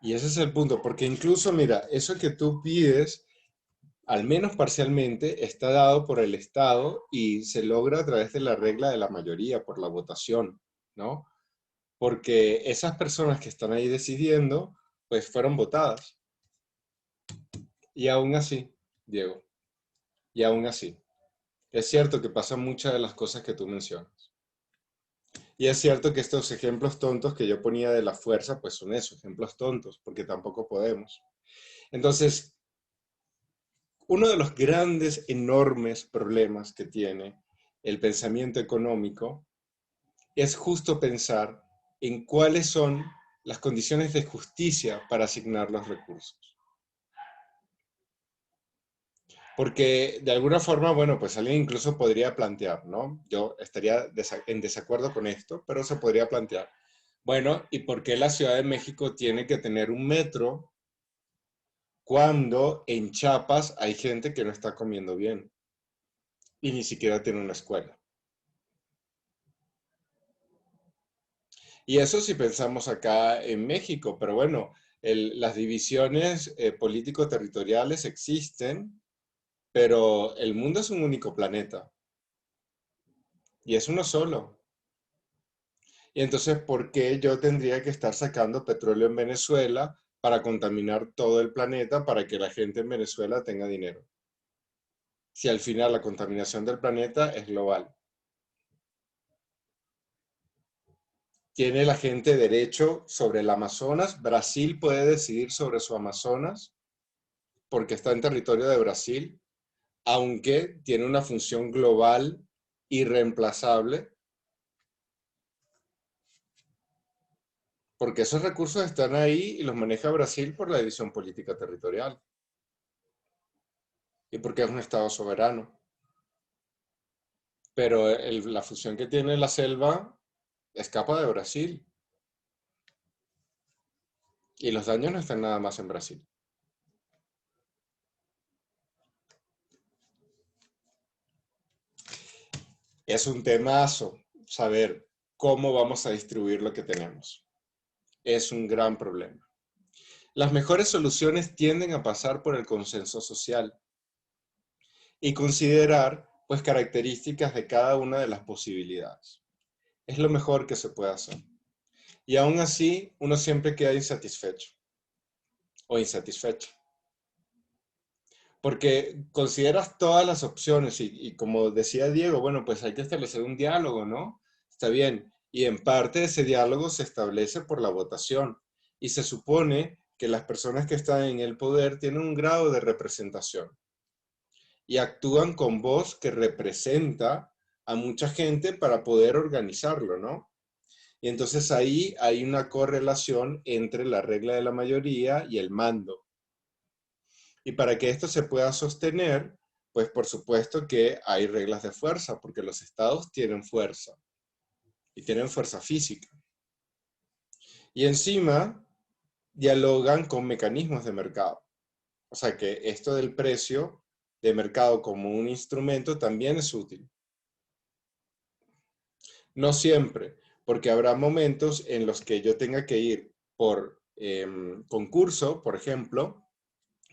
Y ese es el punto, porque incluso, mira, eso que tú pides, al menos parcialmente, está dado por el Estado y se logra a través de la regla de la mayoría, por la votación, ¿no? Porque esas personas que están ahí decidiendo, pues fueron votadas. Y aún así, Diego, y aún así, es cierto que pasan muchas de las cosas que tú mencionas. Y es cierto que estos ejemplos tontos que yo ponía de la fuerza, pues son esos, ejemplos tontos, porque tampoco podemos. Entonces, uno de los grandes, enormes problemas que tiene el pensamiento económico es justo pensar en cuáles son las condiciones de justicia para asignar los recursos. Porque de alguna forma, bueno, pues alguien incluso podría plantear, ¿no? Yo estaría en desacuerdo con esto, pero se podría plantear. Bueno, ¿y por qué la Ciudad de México tiene que tener un metro cuando en Chiapas hay gente que no está comiendo bien y ni siquiera tiene una escuela? Y eso si pensamos acá en México, pero bueno, las divisiones político-territoriales existen, pero el mundo es un único planeta y es uno solo. Y entonces, ¿por qué yo tendría que estar sacando petróleo en Venezuela para contaminar todo el planeta para que la gente en Venezuela tenga dinero? Si al final la contaminación del planeta es global. ¿Tiene la gente derecho sobre el Amazonas? ¿Brasil puede decidir sobre su Amazonas porque está en territorio de Brasil, aunque tiene una función global irreemplazable? Porque esos recursos están ahí y los maneja Brasil por la división política territorial y porque es un estado soberano. Pero la función que tiene la selva escapa de Brasil y los daños no están nada más en Brasil. Es un temazo, saber cómo vamos a distribuir lo que tenemos. Es un gran problema. Las mejores soluciones tienden a pasar por el consenso social y considerar, pues, características de cada una de las posibilidades. Es lo mejor que se puede hacer. Y aún así, uno siempre queda insatisfecho o insatisfecha. Porque consideras todas las opciones y como decía Diego, bueno, pues hay que establecer un diálogo, ¿no? Está bien. Y en parte ese diálogo se establece por la votación. Y se supone que las personas que están en el poder tienen un grado de representación. Y actúan con voz que representa a mucha gente para poder organizarlo, ¿no? Y entonces ahí hay una correlación entre la regla de la mayoría y el mando. Y para que esto se pueda sostener, pues por supuesto que hay reglas de fuerza, porque los estados tienen fuerza. Y tienen fuerza física. Y encima dialogan con mecanismos de mercado. O sea que esto del precio de mercado como un instrumento también es útil. No siempre, porque habrá momentos en los que yo tenga que ir por concurso, por ejemplo,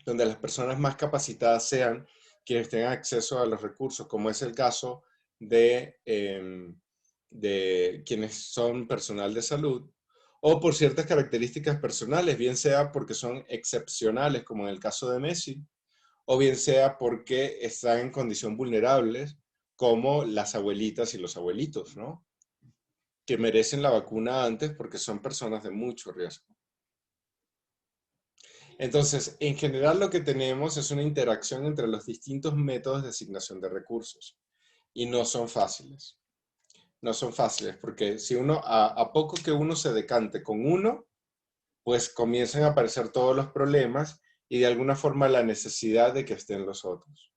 donde las personas más capacitadas sean quienes tengan acceso a los recursos, como es el caso de quienes son personal de salud, o por ciertas características personales, bien sea porque son excepcionales, como en el caso de Messi, o bien sea porque están en condición vulnerables, como las abuelitas y los abuelitos, ¿no? Que merecen la vacuna antes porque son personas de mucho riesgo. Entonces, en general lo que tenemos es una interacción entre los distintos métodos de asignación de recursos. Y no son fáciles. No son fáciles porque si uno, a poco que uno se decante con uno, pues comienzan a aparecer todos los problemas y de alguna forma la necesidad de que estén los otros.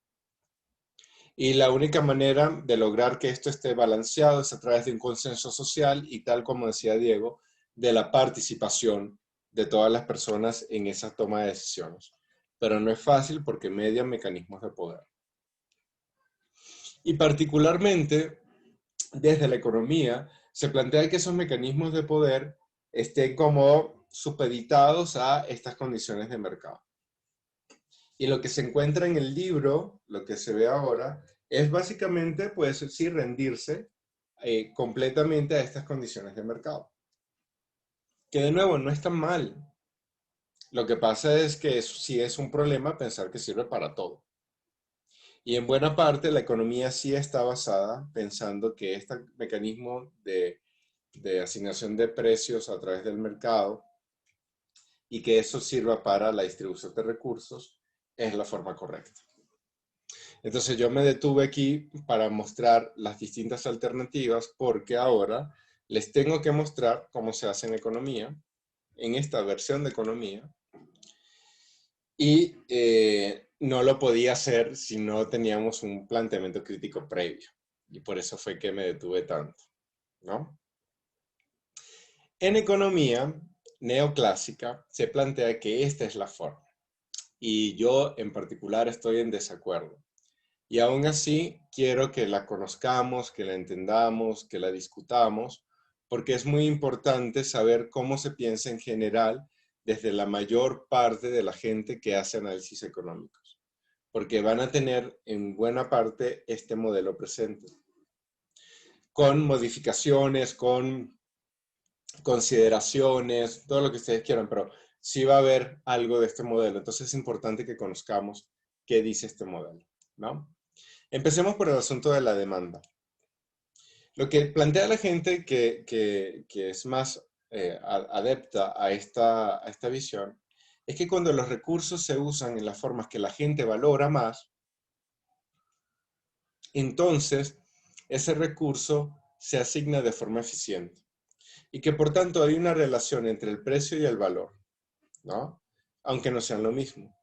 Y la única manera de lograr que esto esté balanceado es a través de un consenso social y, tal como decía Diego, de la participación de todas las personas en esa toma de decisiones. Pero no es fácil porque median mecanismos de poder. Y particularmente, desde la economía, se plantea que esos mecanismos de poder estén como supeditados a estas condiciones de mercado. Y lo que se encuentra en el libro, lo que se ve ahora, es básicamente, pues sí, rendirse completamente a estas condiciones de mercado. Que de nuevo, no es tan mal. Lo que pasa es que sí es un problema pensar que sirve para todo. Y en buena parte la economía sí está basada pensando que este mecanismo de asignación de precios a través del mercado y que eso sirva para la distribución de recursos es la forma correcta. Entonces yo me detuve aquí para mostrar las distintas alternativas porque ahora les tengo que mostrar cómo se hace en economía, en esta versión de economía, y no lo podía hacer si no teníamos un planteamiento crítico previo. Y por eso fue que me detuve tanto, ¿no? En economía neoclásica se plantea que esta es la forma. Y yo en particular estoy en desacuerdo. Y aún así quiero que la conozcamos, que la entendamos, que la discutamos, porque es muy importante saber cómo se piensa en general desde la mayor parte de la gente que hace análisis económicos, porque van a tener en buena parte este modelo presente, con modificaciones, con consideraciones, todo lo que ustedes quieran, pero sí va a haber algo de este modelo. Entonces es importante que conozcamos qué dice este modelo, ¿no? Empecemos por el asunto de la demanda. Lo que plantea la gente que es más adepta a esta visión es que cuando los recursos se usan en las formas que la gente valora más, entonces ese recurso se asigna de forma eficiente. Y que por tanto hay una relación entre el precio y el valor, ¿no? Aunque no sean lo mismo.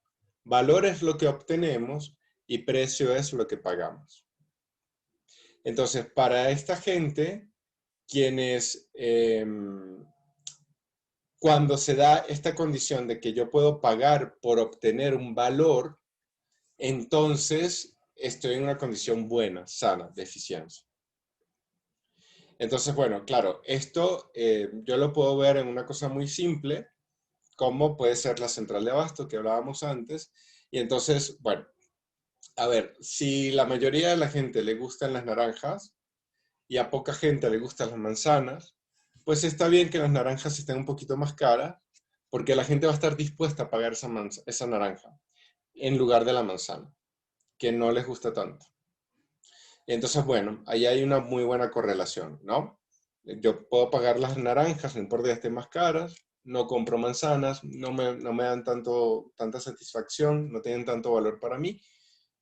Valor es lo que obtenemos y precio es lo que pagamos. Entonces, para esta gente, quienes, cuando se da esta condición de que yo puedo pagar por obtener un valor, entonces estoy en una condición buena, sana, de eficiencia. Entonces, bueno, claro, esto yo lo puedo ver en una cosa muy simple, como puede ser la central de abasto que hablábamos antes. Y entonces, bueno, a ver, si la mayoría de la gente le gustan las naranjas y a poca gente le gustan las manzanas, pues está bien que las naranjas estén un poquito más caras, porque la gente va a estar dispuesta a pagar esa naranja en lugar de la manzana, que no les gusta tanto. Entonces, bueno, ahí hay una muy buena correlación, ¿no? Yo puedo pagar las naranjas, no importa que estén más caras, no compro manzanas, no me dan tanta satisfacción, no tienen tanto valor para mí,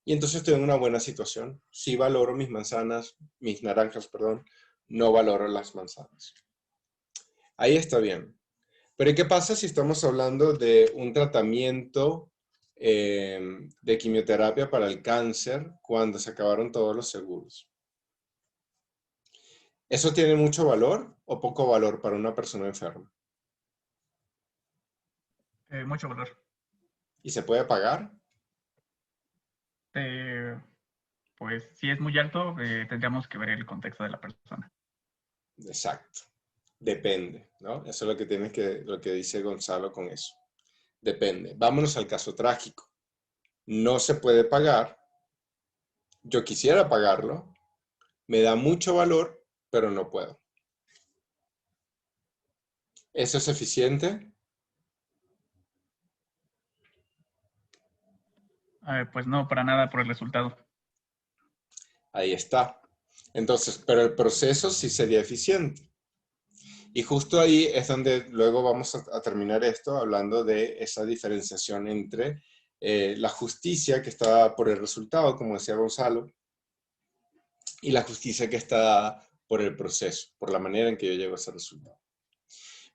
y entonces estoy en una buena situación. Sí valoro mis naranjas, perdón, no valoro las manzanas. Ahí está bien. Pero ¿qué pasa si estamos hablando de un tratamiento de quimioterapia para el cáncer cuando se acabaron todos los seguros? ¿Eso tiene mucho valor o poco valor para una persona enferma? Mucho valor. ¿Y se puede pagar? Pues si es muy alto, tendríamos que ver el contexto de la persona. Exacto. Depende, ¿no? Eso es lo que dice Gonzalo con eso. Depende. Vámonos al caso trágico. No se puede pagar. Yo quisiera pagarlo. Me da mucho valor, pero no puedo. ¿Eso es eficiente? Pues no, para nada por el resultado. Ahí está. Entonces, pero el proceso sí sería eficiente. Y justo ahí es donde luego vamos a terminar esto hablando de esa diferenciación entre la justicia que está por el resultado, como decía Gonzalo, y la justicia que está por el proceso, por la manera en que yo llego a ese resultado.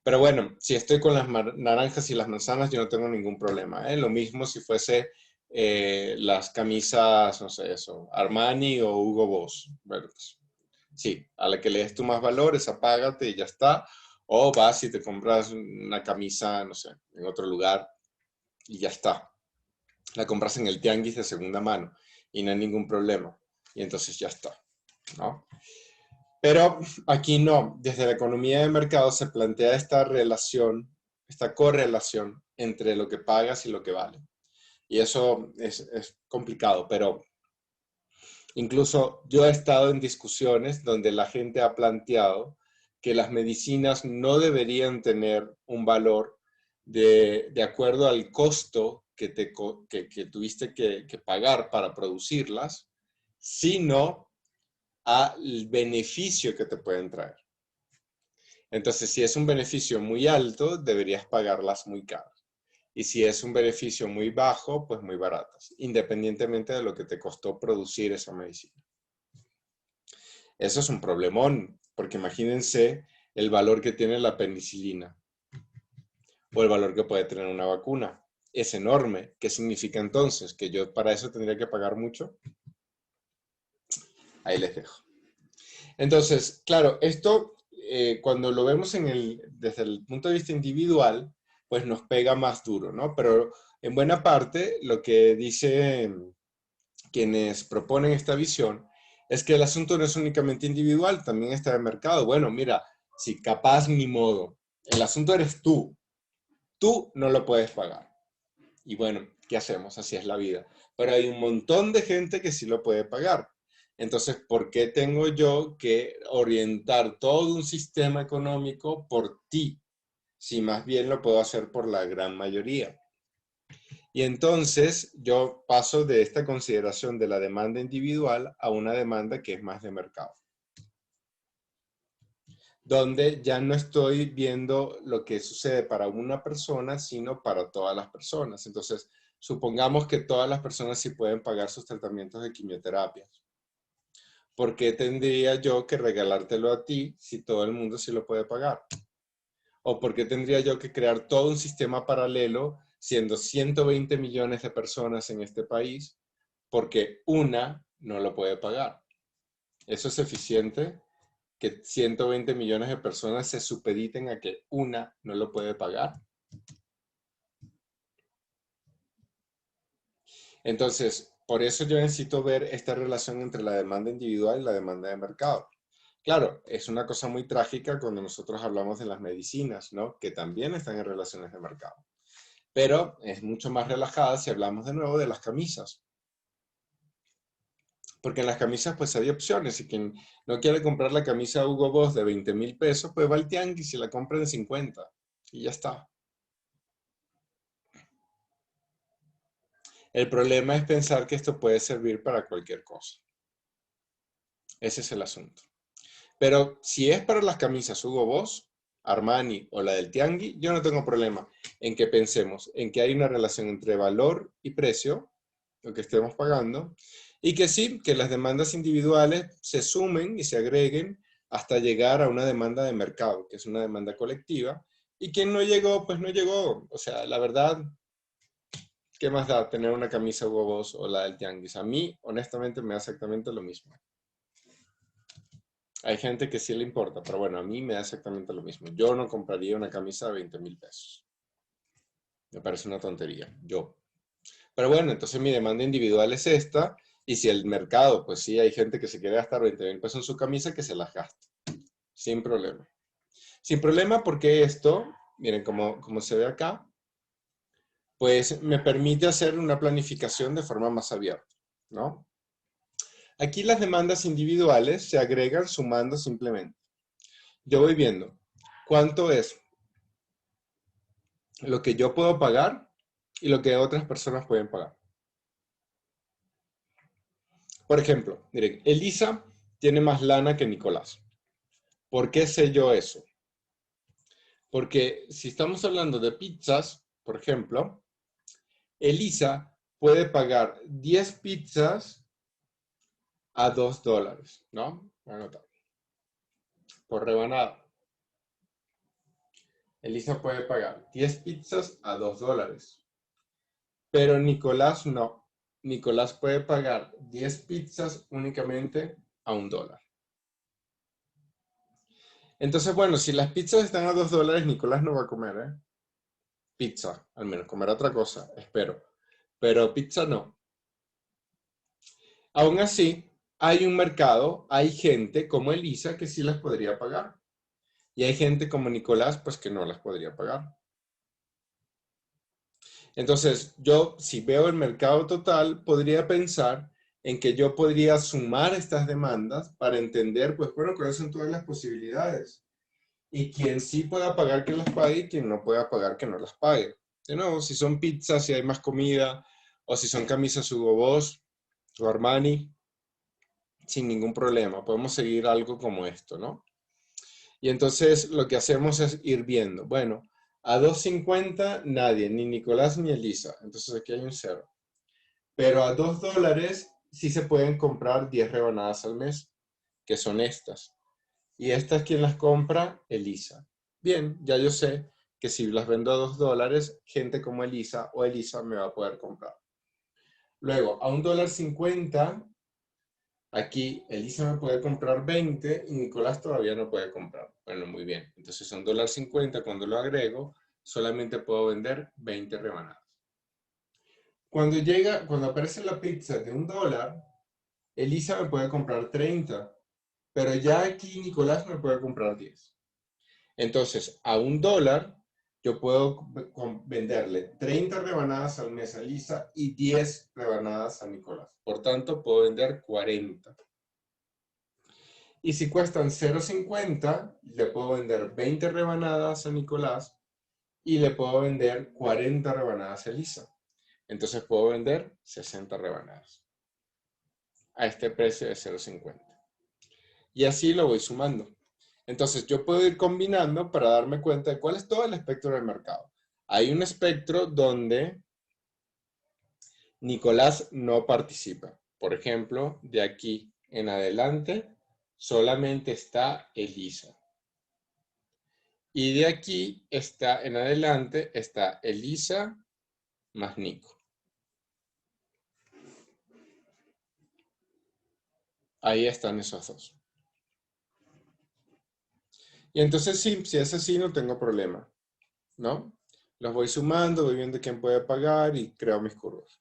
Pero bueno, si estoy con las naranjas y las manzanas, yo no tengo ningún problema, ¿eh? Lo mismo si fuese las camisas, no sé, eso, Armani o Hugo Boss. Bueno, pues, sí, a la que le des tú más valores, apágate y ya está. O vas y te compras una camisa, no sé, en otro lugar y ya está. La compras en el tianguis de segunda mano y no hay ningún problema. Y entonces ya está, ¿no? Pero aquí no, desde la economía de mercado se plantea esta relación, esta correlación entre lo que pagas y lo que vale. Y eso es complicado, pero incluso yo he estado en discusiones donde la gente ha planteado que las medicinas no deberían tener un valor de acuerdo al costo que tuviste que pagar para producirlas, sino al beneficio que te pueden traer. Entonces, si es un beneficio muy alto, deberías pagarlas muy caras. Y si es un beneficio muy bajo, pues muy baratas, independientemente de lo que te costó producir esa medicina. Eso es un problemón, porque imagínense el valor que tiene la penicilina o el valor que puede tener una vacuna. Es enorme. ¿Qué significa entonces? ¿Que yo para eso tendría que pagar mucho? Ahí les dejo. Entonces, claro, esto cuando lo vemos desde el punto de vista individual, pues nos pega más duro, ¿no? Pero en buena parte lo que dicen quienes proponen esta visión es que el asunto no es únicamente individual, también está de mercado. Bueno, mira, si capaz ni modo, el asunto eres tú. Tú no lo puedes pagar. Y bueno, ¿qué hacemos? Así es la vida. Pero hay un montón de gente que sí lo puede pagar. Entonces, ¿por qué tengo yo que orientar todo un sistema económico por ti? Si más bien lo puedo hacer por la gran mayoría. Y entonces yo paso de esta consideración de la demanda individual a una demanda que es más de mercado. Donde ya no estoy viendo lo que sucede para una persona, sino para todas las personas. Entonces, supongamos que todas las personas sí pueden pagar sus tratamientos de quimioterapia. ¿Por qué tendría yo que regalártelo a ti si todo el mundo sí lo puede pagar? ¿O por qué tendría yo que crear todo un sistema paralelo siendo 120 millones de personas en este país porque una no lo puede pagar? ¿Eso es eficiente? ¿Que 120 millones de personas se supediten a que una no lo puede pagar? Entonces, por eso yo necesito ver esta relación entre la demanda individual y la demanda de mercado. ¿Ok? Claro, es una cosa muy trágica cuando nosotros hablamos de las medicinas, ¿no? Que también están en relaciones de mercado. Pero es mucho más relajada si hablamos de nuevo de las camisas. Porque en las camisas pues hay opciones y quien no quiere comprar la camisa Hugo Boss de 20,000 pesos, pues va al tianguis y la compra en 50 y ya está. El problema es pensar que esto puede servir para cualquier cosa. Ese es el asunto. Pero si es para las camisas Hugo Boss, Armani o la del tianguis, yo no tengo problema en que pensemos en que hay una relación entre valor y precio, lo que estemos pagando, y que sí, que las demandas individuales se sumen y se agreguen hasta llegar a una demanda de mercado, que es una demanda colectiva, y quien no llegó, pues no llegó. O sea, la verdad, ¿qué más da tener una camisa Hugo Boss o la del tianguis? A mí, honestamente, me da exactamente lo mismo. Hay gente que sí le importa, pero bueno, a mí me da exactamente lo mismo. Yo no compraría una camisa de 20,000 pesos. Me parece una tontería, yo. Pero bueno, entonces mi demanda individual es esta, y si el mercado, pues sí, hay gente que se quiere gastar 20,000 pesos en su camisa, que se las gaste. Sin problema. Sin problema porque esto, miren como se ve acá, pues me permite hacer una planificación de forma más abierta, ¿no? Aquí las demandas individuales se agregan sumando simplemente. Yo voy viendo cuánto es lo que yo puedo pagar y lo que otras personas pueden pagar. Por ejemplo, miren, Elisa tiene más lana que Nicolás. ¿Por qué sé yo eso? Porque si estamos hablando de pizzas, por ejemplo, Elisa puede pagar 10 pizzas a $2, ¿no? Voy a anotar. Por rebanada. Elisa puede pagar 10 pizzas a $2. Pero Nicolás no. Nicolás puede pagar 10 pizzas únicamente a $1. Entonces, bueno, si las pizzas están a $2, Nicolás no va a comer, ¿eh? Pizza, al menos comerá otra cosa, espero. Pero pizza no. Aún así, hay un mercado, hay gente como Elisa que sí las podría pagar. Y hay gente como Nicolás, pues que no las podría pagar. Entonces, yo, si veo el mercado total, podría pensar en que yo podría sumar estas demandas para entender, pues bueno, cuáles son todas las posibilidades. Y quien sí pueda pagar, que las pague, y quien no pueda pagar, que no las pague. De nuevo, si son pizzas, si hay más comida, o si son camisas Hugo Boss o Armani, sin ningún problema. Podemos seguir algo como esto, ¿no? Y entonces lo que hacemos es ir viendo. Bueno, a 2.50 nadie, ni Nicolás ni Elisa. Entonces aquí hay un 0. Pero a $2 sí se pueden comprar 10 rebanadas al mes, que son estas. Y estas, ¿quién las compra? Elisa. Bien, ya yo sé que si las vendo a $2, gente como Elisa o Elisa me va a poder comprar. Luego, a $1.50, aquí Elisa me puede comprar 20 y Nicolás todavía no puede comprar. Bueno, muy bien. Entonces, a $1.50, cuando lo agrego, solamente puedo vender 20 rebanadas. Cuando aparece la pizza de $1, Elisa me puede comprar 30. Pero ya aquí Nicolás me puede comprar 10. Entonces, a $1, yo puedo venderle 30 rebanadas al mes a Elisa y 10 rebanadas a Nicolás. Por tanto, puedo vender 40. Y si cuestan 0.50, le puedo vender 20 rebanadas a Nicolás y le puedo vender 40 rebanadas a Elisa. Entonces puedo vender 60 rebanadas a este precio de 0.50. Y así lo voy sumando. Entonces yo puedo ir combinando para darme cuenta de cuál es todo el espectro del mercado. Hay un espectro donde Nicolás no participa. Por ejemplo, de aquí en adelante solamente está Elisa. Y de aquí está en adelante está Elisa más Nico. Ahí están esos dos. Y entonces sí, si es así no tengo problema, ¿no? Los voy sumando, voy viendo quién puede pagar y creo mis curvas.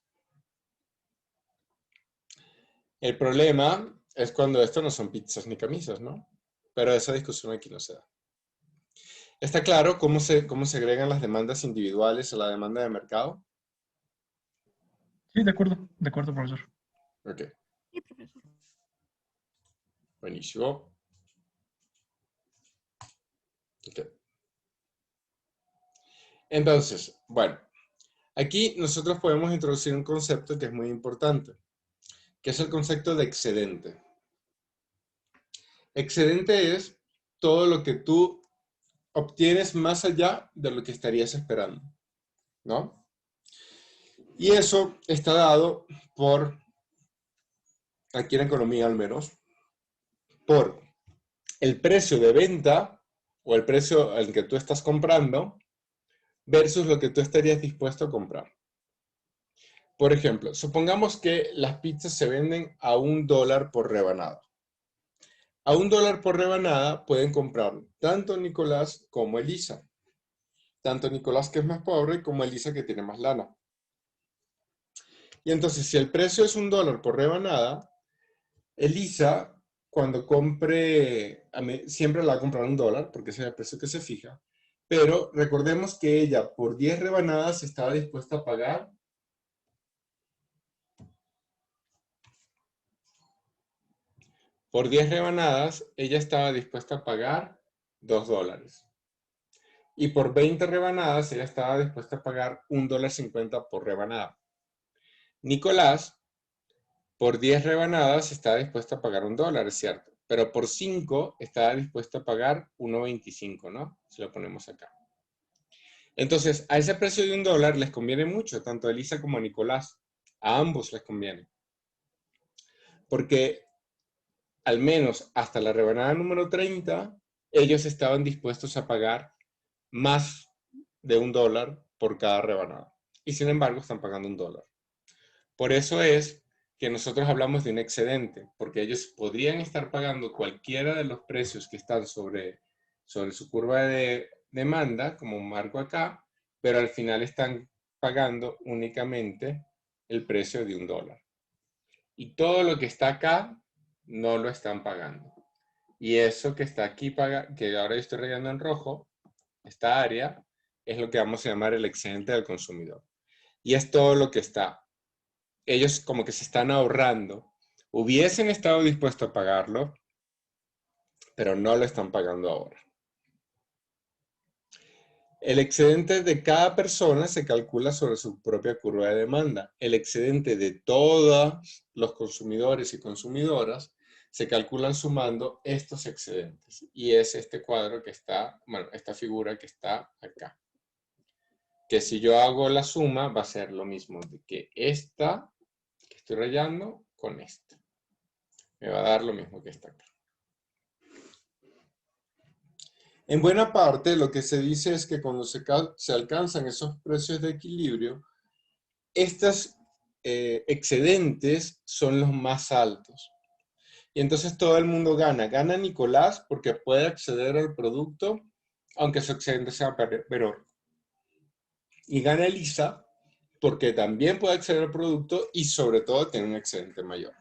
El problema es cuando esto no son pizzas ni camisas, ¿no? pero esa discusión aquí no se da. ¿Está claro cómo se agregan las demandas individuales a la demanda de mercado? Sí, de acuerdo, profesor. Ok, Sí, profesor. buenísimo. Ok. Entonces, bueno, aquí nosotros podemos introducir un concepto que es muy importante, que es el concepto de excedente. Excedente es todo lo que tú obtienes más allá de lo que estarías esperando, ¿no? Y eso está dado por, aquí en economía al menos, por el precio de venta o el precio al que tú estás comprando versus lo que tú estarías dispuesto a comprar. Por ejemplo, supongamos que las pizzas se venden a $1 por rebanada. A $1 por rebanada pueden comprar tanto Nicolás como Elisa. Tanto Nicolás, que es más pobre, como Elisa, que tiene más lana. Y entonces, si el precio es $1 por rebanada, Elisa, cuando compre, siempre la va a comprar $1, porque ese es el precio que se fija. Pero recordemos que ella, por 10 rebanadas, estaba dispuesta a pagar Por 10 rebanadas, ella estaba dispuesta a pagar $2. Y por 20 rebanadas, ella estaba dispuesta a pagar $1.50 por rebanada. Nicolás, por 10 rebanadas, estaba dispuesta a pagar $1, es cierto. Pero por 5 estaba dispuesta a pagar $1.25, ¿no? Si lo ponemos acá. Entonces, a ese precio de $1 les conviene mucho, tanto a Elisa como a Nicolás. A ambos les conviene. Porque al menos hasta la rebanada número 30, ellos estaban dispuestos a pagar más de $1 por cada rebanada. Y sin embargo, están pagando $1. Por eso es que nosotros hablamos de un excedente, porque ellos podrían estar pagando cualquiera de los precios que están sobre su curva de demanda, como marco acá, pero al final están pagando únicamente el precio de $1. Y todo lo que está acá no lo están pagando. Y eso que está aquí, que ahora yo estoy rayando en rojo, esta área, es lo que vamos a llamar el excedente del consumidor. Y es todo lo que está. Ellos como que se están ahorrando. Hubiesen estado dispuestos a pagarlo, pero no lo están pagando ahora. El excedente de cada persona se calcula sobre su propia curva de demanda. El excedente de todos los consumidores y consumidoras se calculan sumando estos excedentes. Y es este cuadro que está, bueno, esta figura que está acá. Que si yo hago la suma va a ser lo mismo de que esta que estoy rayando con esta. Me va a dar lo mismo que esta acá. En buena parte, lo que se dice es que cuando se alcanzan esos precios de equilibrio, estos excedentes son los más altos. Y entonces todo el mundo gana. Gana Nicolás porque puede acceder al producto, aunque su excedente sea menor. Y gana Elisa porque también puede acceder al producto y sobre todo tiene un excedente mayor.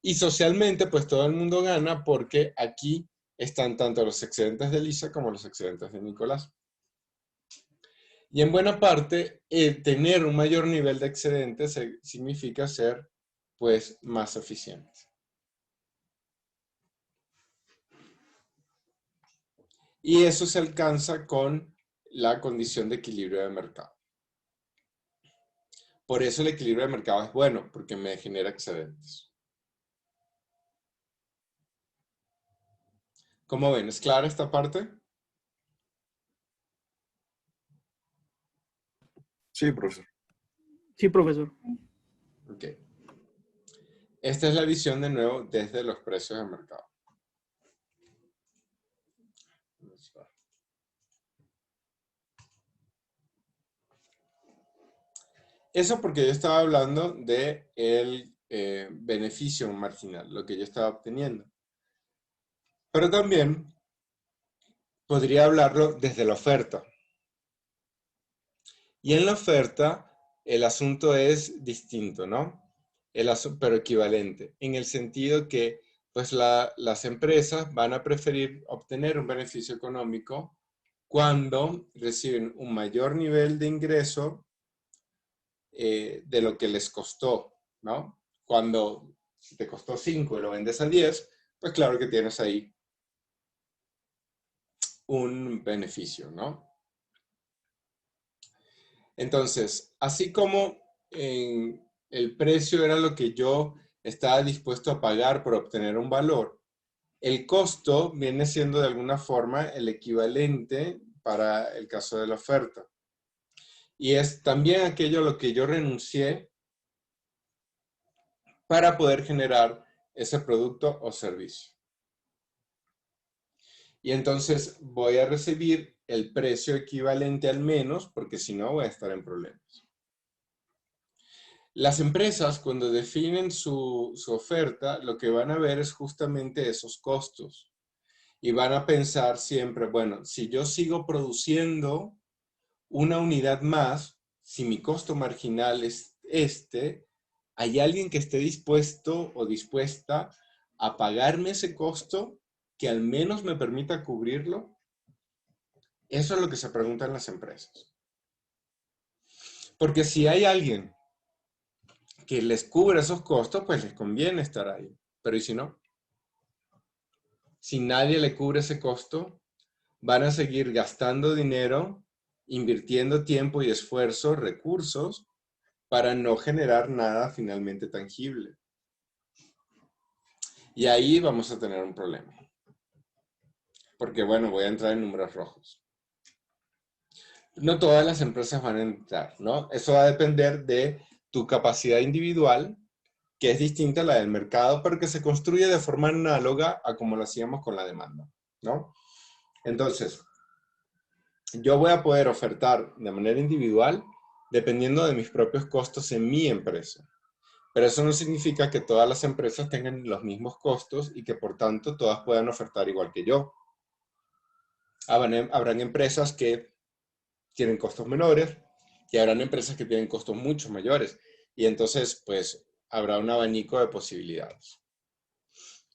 Y socialmente, pues todo el mundo gana porque aquí están tanto los excedentes de Elisa como los excedentes de Nicolás. Y en buena parte, tener un mayor nivel de excedentes significa ser, pues, más eficientes. Y eso se alcanza con la condición de equilibrio de mercado. Por eso el equilibrio de mercado es bueno, porque me genera excedentes. ¿Cómo ven? ¿Es clara esta parte? Sí, profesor. Sí, profesor. Ok. Esta es la visión de nuevo desde los precios de mercado. Eso porque yo estaba hablando de el beneficio marginal, lo que yo estaba obteniendo. Pero también podría hablarlo desde la oferta. Y en la oferta el asunto es distinto, ¿no? Pero equivalente, en el sentido que pues las empresas van a preferir obtener un beneficio económico cuando reciben un mayor nivel de ingreso de lo que les costó, ¿no? Cuando te costó 5 y lo vendes a 10, pues claro que tienes ahí un beneficio, ¿no? Entonces, así como el precio era lo que yo estaba dispuesto a pagar por obtener un valor, el costo viene siendo de alguna forma el equivalente para el caso de la oferta. Y es también aquello a lo que yo renuncié para poder generar ese producto o servicio. Y entonces voy a recibir el precio equivalente al menos, porque si no voy a estar en problemas. Las empresas, cuando definen su oferta, lo que van a ver es justamente esos costos. Y van a pensar siempre, bueno, si yo sigo produciendo una unidad más, si mi costo marginal es este, ¿hay alguien que esté dispuesto o dispuesta a pagarme ese costo que al menos me permita cubrirlo? Eso es lo que se preguntan las empresas. Porque si hay alguien que les cubre esos costos, pues les conviene estar ahí. Pero ¿y si no? Si nadie le cubre ese costo, van a seguir gastando dinero, invirtiendo tiempo y esfuerzo, recursos, para no generar nada finalmente tangible. Y ahí vamos a tener un problema. Porque bueno, voy a entrar en números rojos. No todas las empresas van a entrar, ¿no? Eso va a depender de tu capacidad individual, que es distinta a la del mercado, pero que se construye de forma análoga a como lo hacíamos con la demanda, ¿no? Entonces, yo voy a poder ofertar de manera individual dependiendo de mis propios costos en mi empresa. Pero eso no significa que todas las empresas tengan los mismos costos y que por tanto todas puedan ofertar igual que yo. Habrán empresas que tienen costos menores y habrán empresas que tienen costos mucho mayores. Y entonces, pues, habrá un abanico de posibilidades.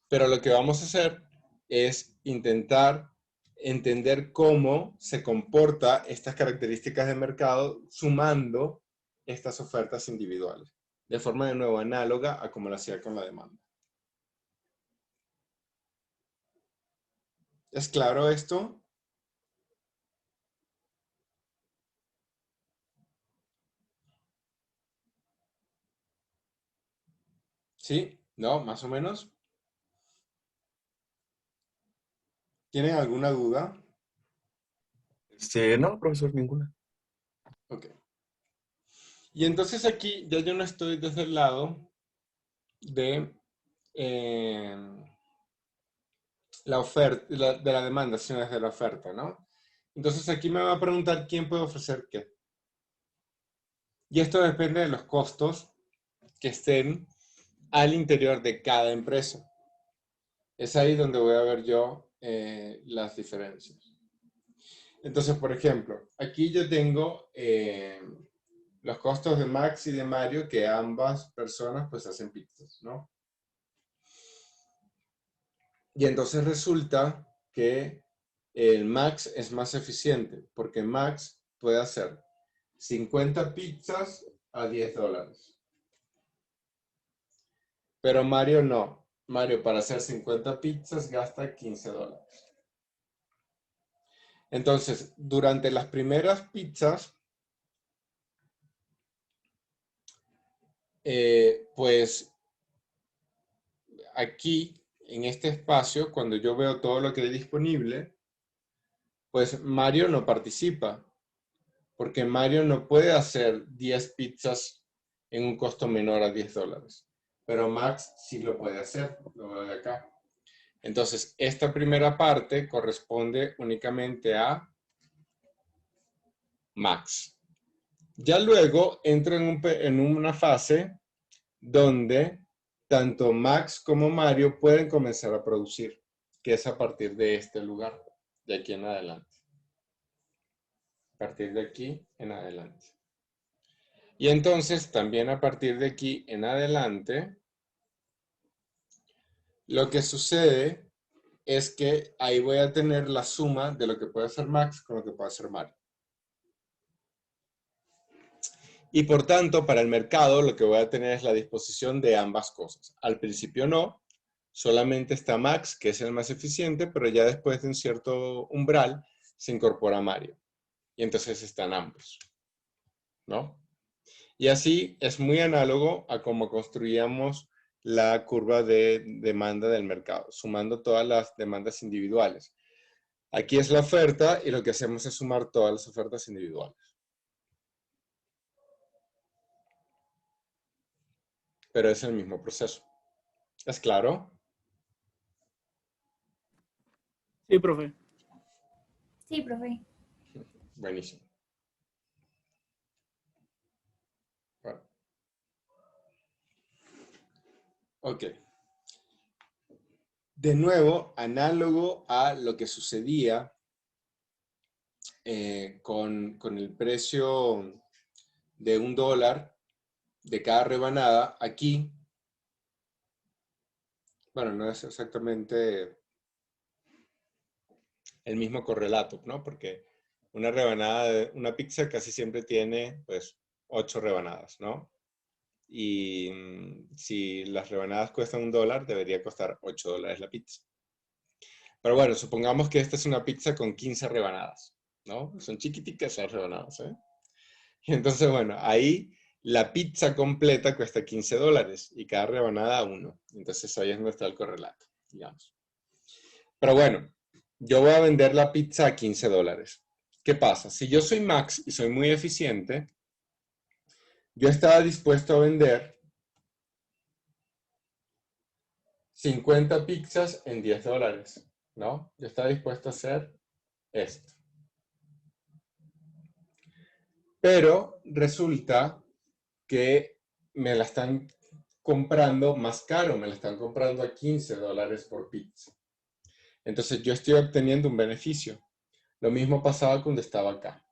Pero lo que vamos a hacer es intentar entender cómo se comporta estas características de mercado sumando estas ofertas individuales, de forma de nuevo análoga a como lo hacía con la demanda. ¿Es claro esto? ¿Sí? ¿No? ¿Más o menos? ¿Tienen alguna duda? No, profesor, ninguna. Ok. Y entonces aquí ya yo no estoy desde el lado de la oferta, de la demanda, sino desde la oferta, ¿no? Entonces aquí me va a preguntar quién puede ofrecer qué. Y esto depende de los costos que estén al interior de cada empresa. Es ahí donde voy a ver yo las diferencias. Entonces, por ejemplo, aquí yo tengo los costos de Max y de Mario, que ambas personas pues hacen pizzas, ¿no? Y entonces resulta que el Max es más eficiente, porque Max puede hacer 50 pizzas a $10. Pero Mario no. Mario para hacer 50 pizzas gasta $15. Entonces, durante las primeras pizzas, pues aquí, en este espacio, cuando yo veo todo lo que hay disponible, pues Mario no participa, porque Mario no puede hacer 10 pizzas en un costo menor a $10. Pero Max sí lo puede hacer, lo veo de acá. Entonces, esta primera parte corresponde únicamente a Max. Ya luego entra en una fase donde tanto Max como Mario pueden comenzar a producir, que es a partir de este lugar, de aquí en adelante. A partir de aquí en adelante. Y entonces también a partir de aquí en adelante, lo que sucede es que ahí voy a tener la suma de lo que puede hacer Max con lo que puede hacer Mario. Y por tanto, para el mercado lo que voy a tener es la disposición de ambas cosas. Al principio no, solamente está Max, que es el más eficiente, pero ya después de un cierto umbral se incorpora Mario. Y entonces están ambos, ¿no? Y así es muy análogo a cómo construíamos la curva de demanda del mercado, sumando todas las demandas individuales. Aquí es la oferta y lo que hacemos es sumar todas las ofertas individuales. Pero es el mismo proceso. ¿Es claro? Sí, profe. Sí, profe. Buenísimo. Bueno. Ok. De nuevo, análogo a lo que sucedía con el precio de $1 de cada rebanada, aquí, bueno, no es exactamente el mismo correlato, ¿no? Porque una rebanada de una pizza casi siempre tiene, pues, 8 rebanadas, ¿no? Y si las rebanadas cuestan $1, debería costar $8 la pizza. Pero bueno, supongamos que esta es una pizza con 15 rebanadas, ¿no? Son chiquiticas las rebanadas, ¿eh? Y entonces, bueno, ahí la pizza completa cuesta $15 y cada rebanada 1. Entonces ahí es donde está el correlato, digamos. Pero bueno, yo voy a vender la pizza a $15. ¿Qué pasa? Si yo soy Max y soy muy eficiente, yo estaba dispuesto a vender 50 pizzas en $10, ¿no? Yo estaba dispuesto a hacer esto. Pero resulta que me la están comprando más caro, me la están comprando a $15 por pizza. Entonces yo estoy obteniendo un beneficio. Lo mismo pasaba cuando estaba acá.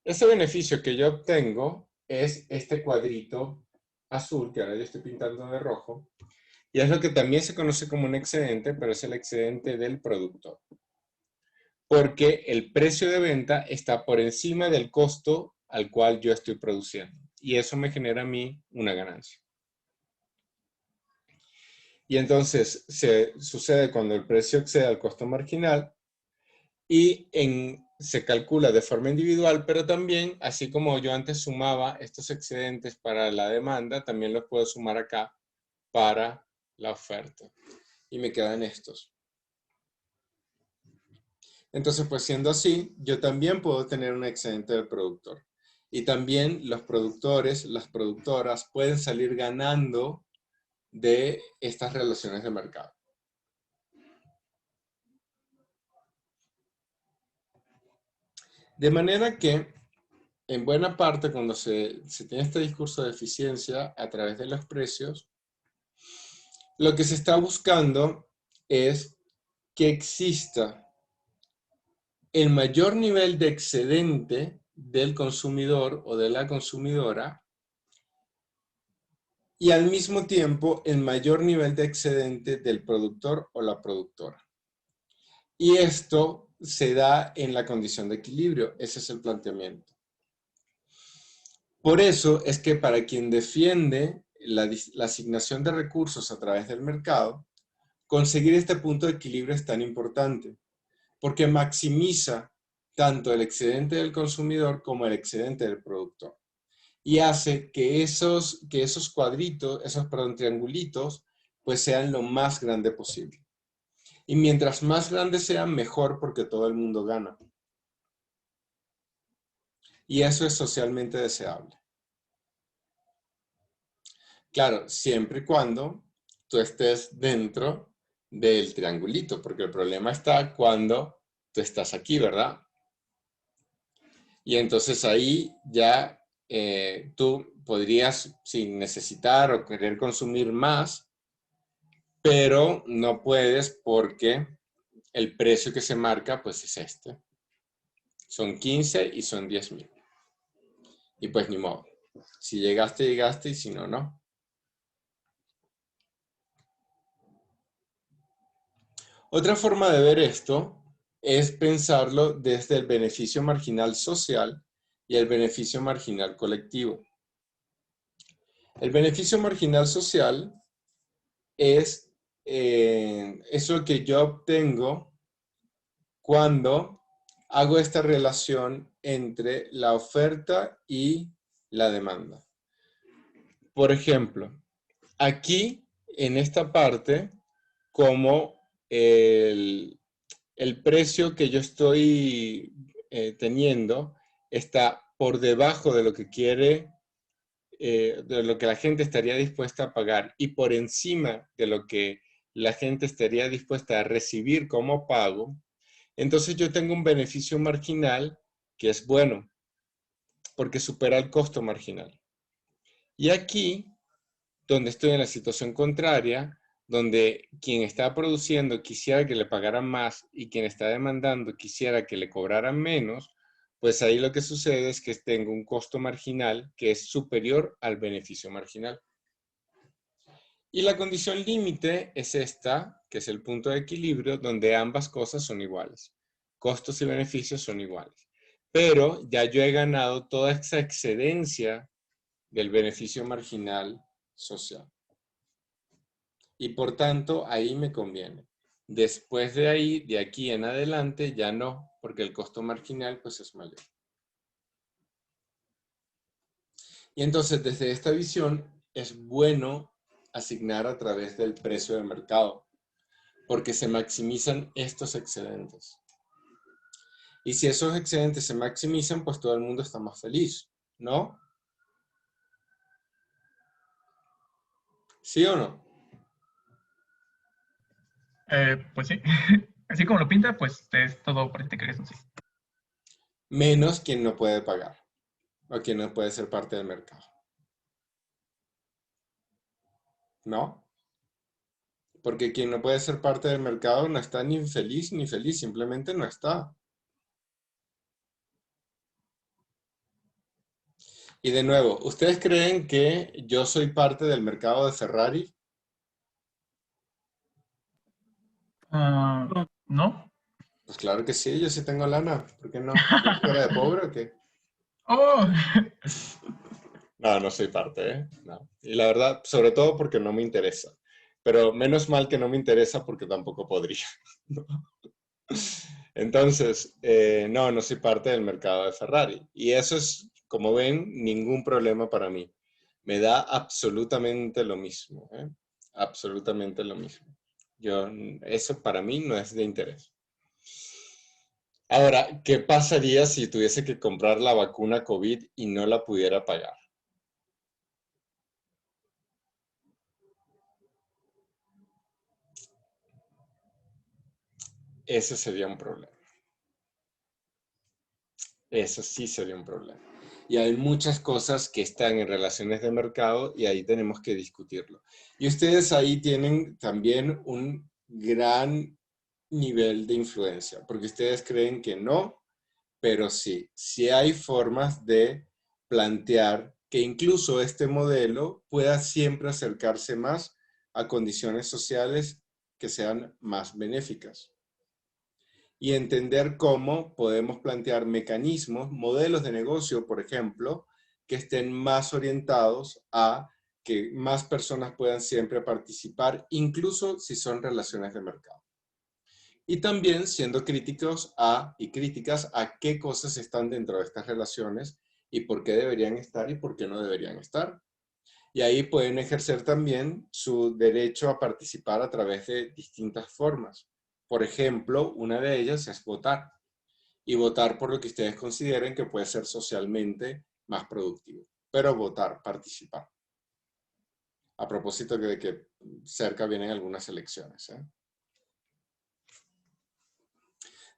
Ese beneficio que yo obtengo es este cuadrito azul, que ahora yo estoy pintando de rojo, y es lo que también se conoce como un excedente, pero es el excedente del productor. Porque el precio de venta está por encima del costo al cual yo estoy produciendo. Y eso me genera a mí una ganancia. Y entonces sucede cuando el precio excede al costo marginal y se calcula de forma individual, pero también, así como yo antes sumaba estos excedentes para la demanda, también los puedo sumar acá para la oferta. Y me quedan estos. Entonces, pues siendo así, yo también puedo tener un excedente del productor. Y también los productores, las productoras pueden salir ganando de estas relaciones de mercado. De manera que, en buena parte, cuando se tiene este discurso de eficiencia a través de los precios, lo que se está buscando es que exista el mayor nivel de excedente del consumidor o de la consumidora y al mismo tiempo el mayor nivel de excedente del productor o la productora. Y esto se da en la condición de equilibrio. Ese es el planteamiento. Por eso es que para quien defiende la asignación de recursos a través del mercado, conseguir este punto de equilibrio es tan importante, porque maximiza tanto el excedente del consumidor como el excedente del productor. Y hace que esos cuadritos, triangulitos, pues sean lo más grande posible. Y mientras más grandes sean, mejor, porque todo el mundo gana. Y eso es socialmente deseable. Claro, siempre y cuando tú estés dentro del triangulito, porque el problema está cuando tú estás aquí, ¿verdad? Y entonces ahí ya tú podrías, sin necesitar o querer consumir más, pero no puedes porque el precio que se marca pues es este. Son 15 y son 10,000. Y pues ni modo. Si llegaste, llegaste, y si no, no. Otra forma de ver esto es pensarlo desde el beneficio marginal social y el beneficio marginal colectivo. El beneficio marginal social es eso que yo obtengo cuando hago esta relación entre la oferta y la demanda. Por ejemplo, aquí en esta parte, como el precio que yo estoy teniendo está por debajo de lo que quiere, de lo que la gente estaría dispuesta a pagar y por encima de lo que la gente estaría dispuesta a recibir como pago, entonces yo tengo un beneficio marginal que es bueno, porque supera el costo marginal. Y aquí, donde estoy en la situación contraria, donde quien está produciendo quisiera que le pagaran más y quien está demandando quisiera que le cobraran menos, pues ahí lo que sucede es que tengo un costo marginal que es superior al beneficio marginal. Y la condición límite es esta, que es el punto de equilibrio, donde ambas cosas son iguales. Costos y beneficios son iguales. Pero ya yo he ganado toda esa excedencia del beneficio marginal social. Y por tanto, ahí me conviene. Después de ahí, de aquí en adelante, ya no, porque el costo marginal pues es mayor. Y entonces, desde esta visión, es bueno asignar a través del precio de mercado, porque se maximizan estos excedentes. Y si esos excedentes se maximizan, pues todo el mundo está más feliz, ¿no? ¿Sí o no? Pues sí, así como lo pinta, pues es todo política que es así. Menos quien no puede pagar, o quien no puede ser parte del mercado. ¿No? Porque quien no puede ser parte del mercado no está ni feliz ni feliz, simplemente no está. Y de nuevo, ¿ustedes creen que yo soy parte del mercado de Ferrari? ¿No? Pues claro que sí, yo sí tengo lana. ¿Por qué no? ¿Quieres cara de pobre o qué? ¡Oh! No, no soy parte, ¿eh? No. Y la verdad, sobre todo porque no me interesa. Pero menos mal que no me interesa porque tampoco podría. ¿No? Entonces, no, no soy parte del mercado de Ferrari. Y eso es, como ven, ningún problema para mí. Me da absolutamente lo mismo, ¿eh? Absolutamente lo mismo. Eso para mí no es de interés. Ahora, ¿qué pasaría si tuviese que comprar la vacuna COVID y no la pudiera pagar? Ese sería un problema. Eso sí sería un problema. Y hay muchas cosas que están en relaciones de mercado y ahí tenemos que discutirlo. Y ustedes ahí tienen también un gran nivel de influencia, porque ustedes creen que no, pero sí, sí hay formas de plantear que incluso este modelo pueda siempre acercarse más a condiciones sociales que sean más benéficas. Y entender cómo podemos plantear mecanismos, modelos de negocio, por ejemplo, que estén más orientados a que más personas puedan siempre participar, incluso si son relaciones de mercado. Y también siendo críticos y críticas a qué cosas están dentro de estas relaciones y por qué deberían estar y por qué no deberían estar. Y ahí pueden ejercer también su derecho a participar a través de distintas formas. Por ejemplo, una de ellas es votar. Y votar por lo que ustedes consideren que puede ser socialmente más productivo. Pero votar, participar. A propósito de que cerca vienen algunas elecciones, ¿eh?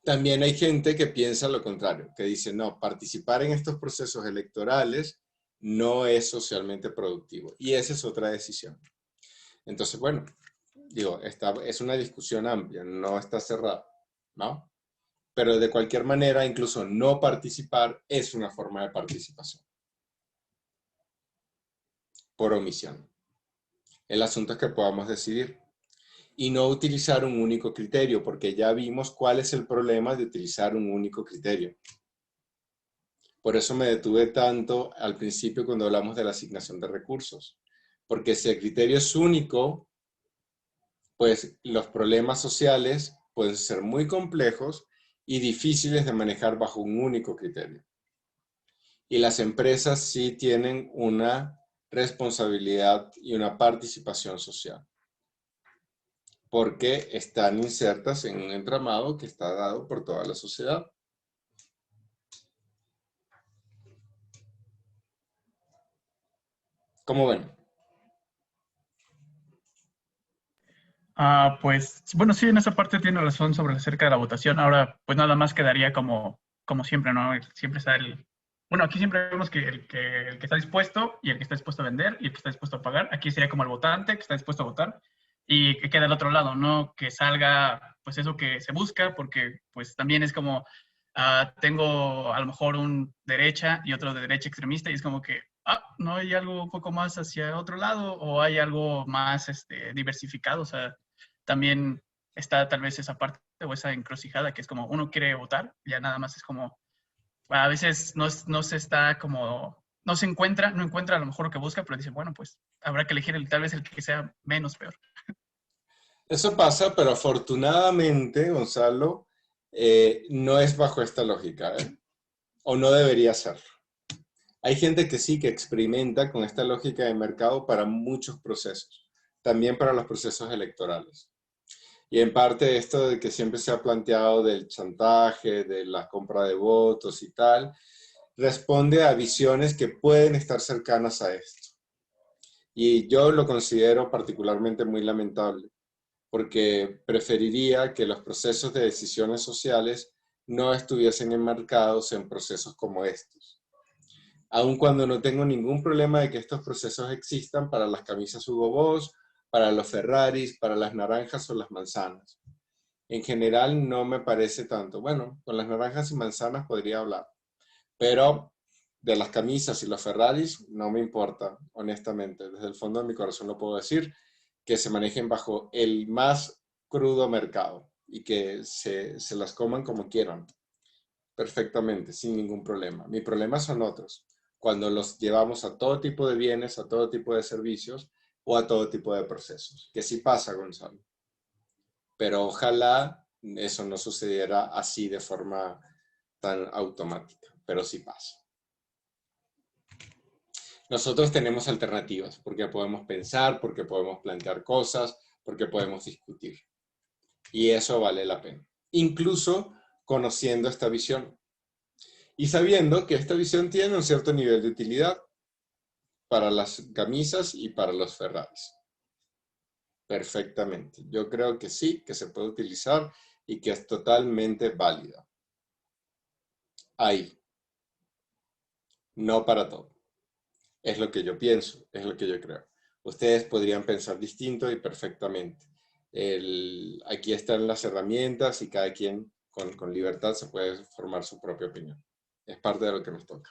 También hay gente que piensa lo contrario, que dice, no, participar en estos procesos electorales no es socialmente productivo. Y esa es otra decisión. Entonces, bueno, digo, es una discusión amplia, no está cerrada, ¿no? Pero de cualquier manera, incluso no participar es una forma de participación. Por omisión. El asunto es que podamos decidir. y no utilizar un único criterio, porque ya vimos cuál es el problema de utilizar un único criterio. Por eso me detuve tanto al principio cuando hablamos de la asignación de recursos, porque si el criterio es único, pues los problemas sociales pueden ser muy complejos y difíciles de manejar bajo un único criterio. Y las empresas sí tienen una responsabilidad y una participación social, porque están insertas en un entramado que está dado por toda la sociedad. ¿Cómo ven? Pues, bueno, sí, en esa parte tiene razón sobre acerca de la votación. Ahora, pues nada más quedaría como siempre, ¿no? Siempre está bueno, aquí siempre vemos que el que está dispuesto y el que está dispuesto a vender y el que está dispuesto a pagar. Aquí sería como el votante que está dispuesto a votar y que queda al otro lado, ¿no? Que salga, pues eso que se busca, porque pues también es como, tengo a lo mejor un derecha y otro de derecha extremista y es como que, no hay algo un poco más hacia otro lado o hay algo más diversificado, o sea, también está tal vez esa parte o esa encrucijada que es como uno quiere votar, ya nada más es como, a veces no se está como, no encuentra a lo mejor lo que busca, pero dice, bueno, pues habrá que elegir tal vez el que sea menos peor. Eso pasa, pero afortunadamente, Gonzalo, no es bajo esta lógica, ¿eh? O no debería serlo. Hay gente que sí que experimenta con esta lógica de mercado para muchos procesos, también para los procesos electorales. Y en parte esto de que siempre se ha planteado del chantaje, de la compra de votos y tal, responde a visiones que pueden estar cercanas a esto. Y yo lo considero particularmente muy lamentable, porque preferiría que los procesos de decisiones sociales no estuviesen enmarcados en procesos como estos. Aun cuando no tengo ningún problema de que estos procesos existan para las camisas Hugo Boss, para los Ferraris, para las naranjas o las manzanas. En general no me parece tanto. Bueno, con las naranjas y manzanas podría hablar, pero de las camisas y los Ferraris no me importa, honestamente. Desde el fondo de mi corazón lo puedo decir, que se manejen bajo el más crudo mercado y que se las coman como quieran, perfectamente, sin ningún problema. Mi problema son otros, cuando los llevamos a todo tipo de bienes, a todo tipo de servicios o a todo tipo de procesos, que sí pasa, Gonzalo. Pero ojalá eso no sucediera así de forma tan automática, pero sí pasa. Nosotros tenemos alternativas, porque podemos pensar, porque podemos plantear cosas, porque podemos discutir. Y eso vale la pena. Incluso conociendo esta visión. Y sabiendo que esta visión tiene un cierto nivel de utilidad para las camisas y para los Ferraris. Perfectamente. Yo creo que sí, que se puede utilizar y que es totalmente válida. Ahí. No para todo. Es lo que yo pienso, es lo que yo creo. Ustedes podrían pensar distinto y perfectamente. Aquí están las herramientas y cada quien con libertad se puede formar su propia opinión. Es parte de lo que nos toca.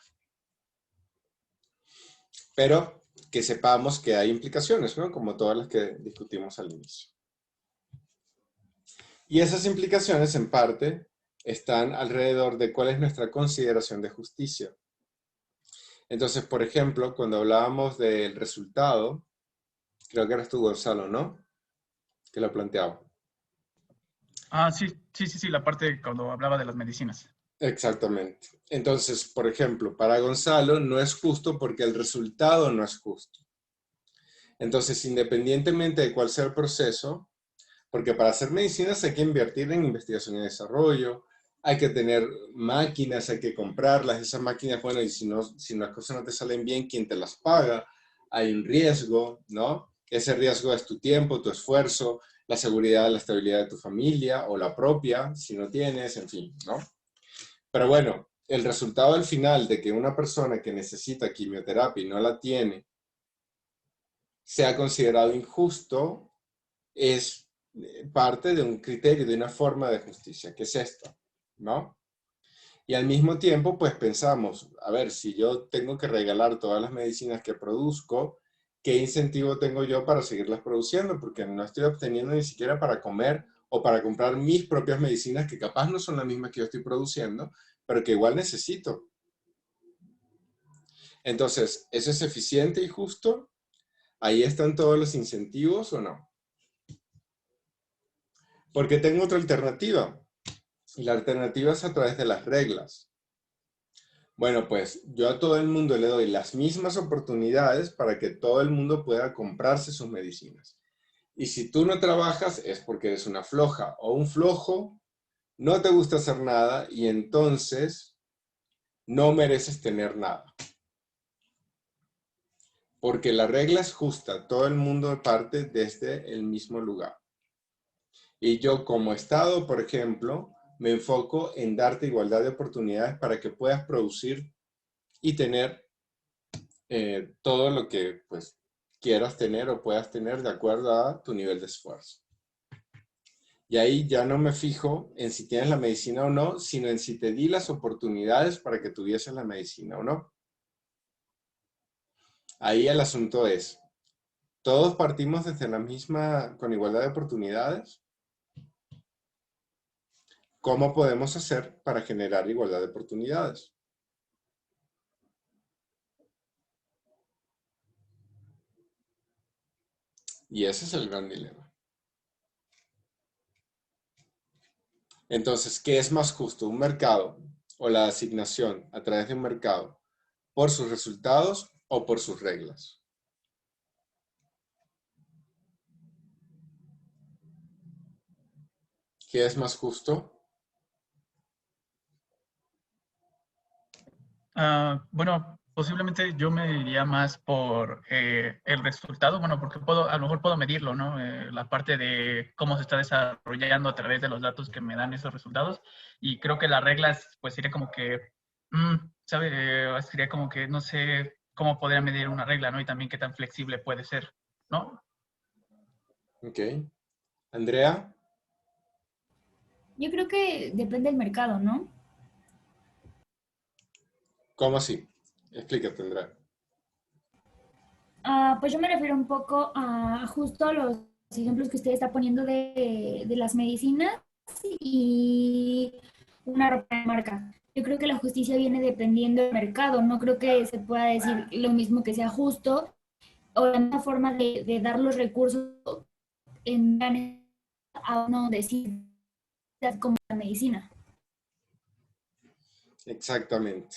Pero que sepamos que hay implicaciones, ¿no? Como todas las que discutimos al inicio. Y esas implicaciones, en parte, están alrededor de cuál es nuestra consideración de justicia. Entonces, por ejemplo, cuando hablábamos del resultado, creo que eras tú, Gonzalo, ¿no? Que lo planteaba. Sí, la parte cuando hablaba de las medicinas. Exactamente. Entonces, por ejemplo, para Gonzalo no es justo porque el resultado no es justo. Entonces, independientemente de cuál sea el proceso, porque para hacer medicinas hay que invertir en investigación y desarrollo, hay que tener máquinas, hay que comprarlas, esas máquinas, bueno, y si las cosas no te salen bien, ¿quién te las paga? Hay un riesgo, ¿no? Ese riesgo es tu tiempo, tu esfuerzo, la seguridad, la estabilidad de tu familia o la propia, si no tienes, en fin, ¿no? Pero bueno, el resultado al final de que una persona que necesita quimioterapia y no la tiene, sea considerado injusto, es parte de un criterio, de una forma de justicia, que es esto, ¿no? Y al mismo tiempo, pues pensamos, a ver, si yo tengo que regalar todas las medicinas que produzco ¿qué incentivo tengo yo para seguirlas produciendo? Porque no estoy obteniendo ni siquiera para comer o para comprar mis propias medicinas, que capaz no son las mismas que yo estoy produciendo, pero que igual necesito. Entonces, ¿eso es eficiente y justo? ¿Ahí están todos los incentivos o no? Porque tengo otra alternativa. Y la alternativa es a través de las reglas. Bueno, pues yo a todo el mundo le doy las mismas oportunidades para que todo el mundo pueda comprarse sus medicinas. Y si tú no trabajas es porque eres una floja o un flojo, no te gusta hacer nada y entonces no mereces tener nada. Porque la regla es justa, todo el mundo parte desde el mismo lugar. Y yo como Estado, por ejemplo, me enfoco en darte igualdad de oportunidades para que puedas producir y tener todo lo que pues, quieras tener o puedas tener de acuerdo a tu nivel de esfuerzo. Y ahí ya no me fijo en si tienes la medicina o no, sino en si te di las oportunidades para que tuvieses la medicina o no. Ahí el asunto es, ¿todos partimos desde la misma, con igualdad de oportunidades? ¿Cómo podemos hacer para generar igualdad de oportunidades? Y ese es el gran dilema. Entonces, ¿qué es más justo? ¿Un mercado o la asignación a través de un mercado por sus resultados o por sus reglas? ¿Qué es más justo? Bueno, posiblemente yo me iría más por el resultado, bueno, porque a lo mejor puedo medirlo, ¿no? La parte de cómo se está desarrollando a través de los datos que me dan esos resultados. Y creo que las reglas, pues sería como que, ¿sabe? Sería como que no sé cómo podría medir una regla, ¿no? Y también qué tan flexible puede ser, ¿no? Ok. Andrea. Yo creo que depende del mercado, ¿no? ¿Cómo así? Explícate, Andrea. Pues yo me refiero un poco a justo los ejemplos que usted está poniendo de las medicinas y una ropa de marca. Yo creo que la justicia viene dependiendo del mercado. No creo que se pueda decir lo mismo que sea justo o la misma forma de dar los recursos en a uno decir como la medicina. Exactamente.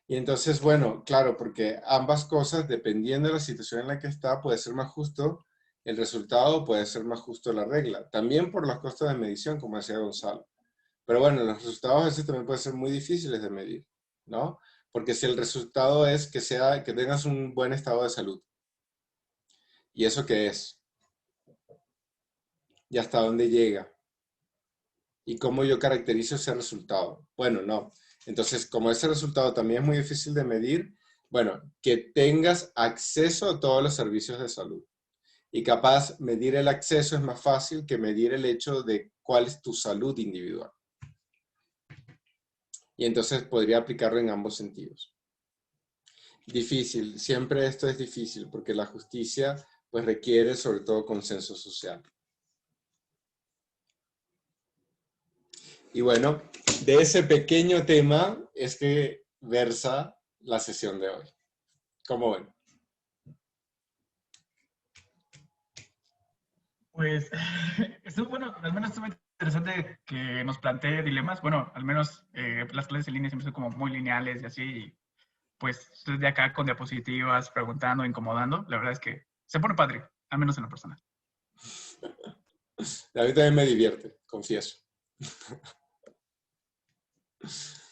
Y entonces, bueno, claro, porque ambas cosas, dependiendo de la situación en la que está, puede ser más justo el resultado, puede ser más justo la regla. También por los costos de medición, como decía Gonzalo. Pero bueno, los resultados a veces también pueden ser muy difíciles de medir, ¿no? Porque si el resultado es que tengas un buen estado de salud. ¿Y eso qué es? ¿Y hasta dónde llega? ¿Y cómo yo caracterizo ese resultado? Bueno, no. Entonces, como ese resultado también es muy difícil de medir, bueno, que tengas acceso a todos los servicios de salud. Y capaz, medir el acceso es más fácil que medir el hecho de cuál es tu salud individual. Y entonces podría aplicarlo en ambos sentidos. Difícil, siempre esto es difícil porque la justicia pues requiere sobre todo consenso social. Y bueno, de ese pequeño tema es que versa la sesión de hoy. ¿Cómo ven? Pues, estuvo bueno, al menos estuvo interesante que nos plantee dilemas. Bueno, al menos las clases en línea siempre son como muy lineales y así. Y pues, desde acá con diapositivas, preguntando, incomodando, la verdad es que se pone padre, al menos en lo personal. A mí también me divierte, confieso.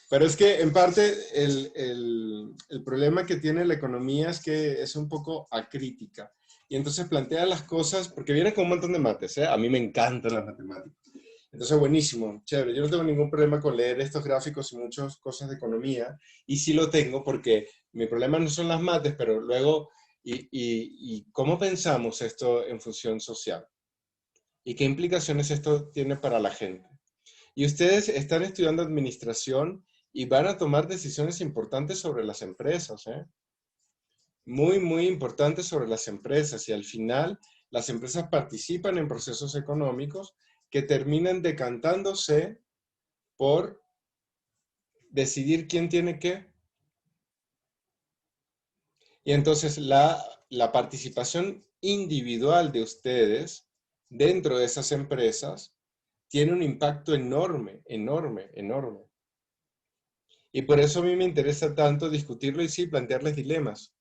Pero es que en parte el problema que tiene la economía es que es un poco acrítica. Y entonces plantea las cosas, porque viene con un montón de mates, ¿eh? A mí me encantan las matemáticas. Entonces, buenísimo, chévere. Yo no tengo ningún problema con leer estos gráficos y muchas cosas de economía. Y sí lo tengo porque mi problema no son las mates, pero luego, ¿y cómo pensamos esto en función social? ¿Y qué implicaciones esto tiene para la gente? Y ustedes están estudiando administración y van a tomar decisiones importantes sobre las empresas, ¿eh? muy, muy importante sobre las empresas, y al final las empresas participan en procesos económicos que terminan decantándose por decidir quién tiene qué. Y entonces la participación individual de ustedes dentro de esas empresas tiene un impacto enorme, enorme, enorme. Y por eso a mí me interesa tanto discutirlo y sí, plantearles dilemas.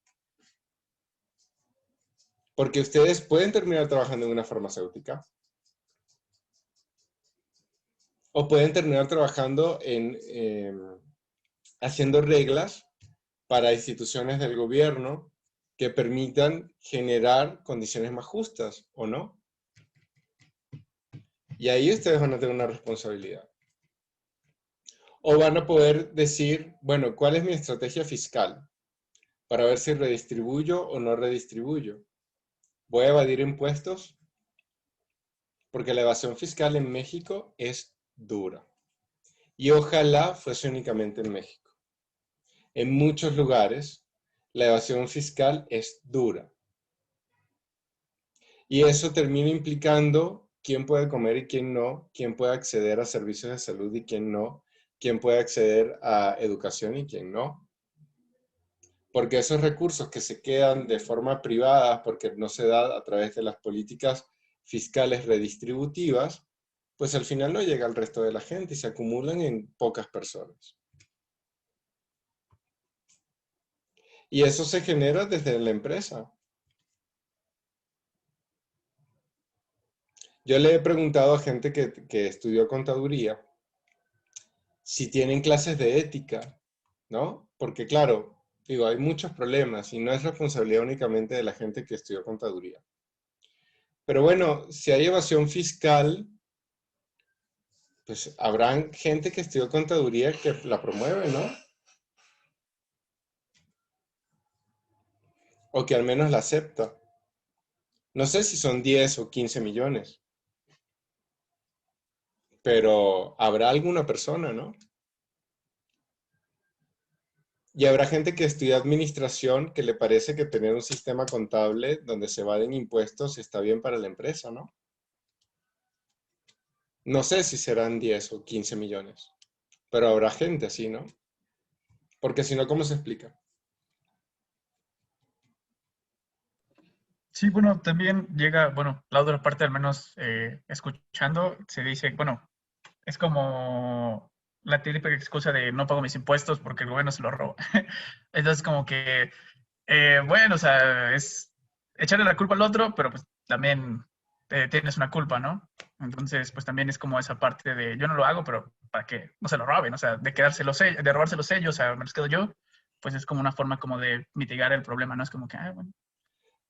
Porque ustedes pueden terminar trabajando en una farmacéutica. O pueden terminar trabajando haciendo reglas para instituciones del gobierno que permitan generar condiciones más justas, ¿o no? Y ahí ustedes van a tener una responsabilidad. O van a poder decir, bueno, ¿cuál es mi estrategia fiscal? Para ver si redistribuyo o no redistribuyo. ¿Voy a evadir impuestos? Porque la evasión fiscal en México es dura. Y ojalá fuese únicamente en México. En muchos lugares, la evasión fiscal es dura. Y eso termina implicando quién puede comer y quién no, quién puede acceder a servicios de salud y quién no, quién puede acceder a educación y quién no. Porque esos recursos que se quedan de forma privada, porque no se da a través de las políticas fiscales redistributivas, pues al final no llega al resto de la gente y se acumulan en pocas personas. Y eso se genera desde la empresa. Yo le he preguntado a gente que estudió contaduría si tienen clases de ética, ¿no? Porque claro, digo, hay muchos problemas y no es responsabilidad únicamente de la gente que estudió contaduría. Pero bueno, si hay evasión fiscal, pues habrá gente que estudió contaduría que la promueve, ¿no? O que al menos la acepta. No sé si son 10 o 15 millones, pero habrá alguna persona, ¿no? Y habrá gente que estudia administración que le parece que tener un sistema contable donde se evaden impuestos está bien para la empresa, ¿no? No sé si serán 10 o 15 millones, pero habrá gente así, ¿no? Porque si no, ¿cómo se explica? Sí, bueno, también llega, bueno, la otra parte, al menos escuchando, se dice, bueno, es como la típica excusa de no pago mis impuestos porque el gobierno se lo roba. Entonces, como que, bueno, o sea, es echarle la culpa al otro, pero pues también tienes una culpa, ¿no? Entonces, pues también es como esa parte de yo no lo hago, pero para que no se lo roben, o sea, de quedárselos ellos, de robárselos ellos, o sea, me los quedo yo, pues es como una forma como de mitigar el problema, ¿no? Es como que, ah, bueno.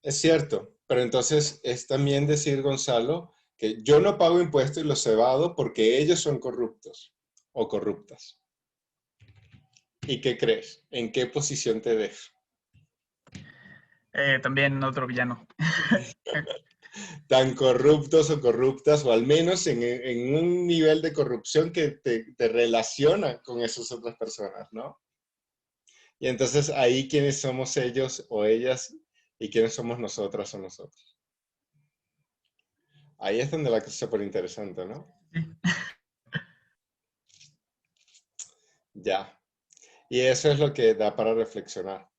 Es cierto, pero entonces es también decir, Gonzalo, que yo no pago impuestos y los evado porque ellos son corruptos o corruptas. ¿Y qué crees? ¿En qué posición te dejo? También otro villano. Tan corruptos o corruptas, o al menos en un nivel de corrupción que te relaciona con esas otras personas, ¿no? Y entonces ahí quiénes somos ellos o ellas y quiénes somos nosotras o nosotros. Ahí es donde la cosa se pone interesante, ¿no? Sí. Ya. Y eso es lo que da para reflexionar.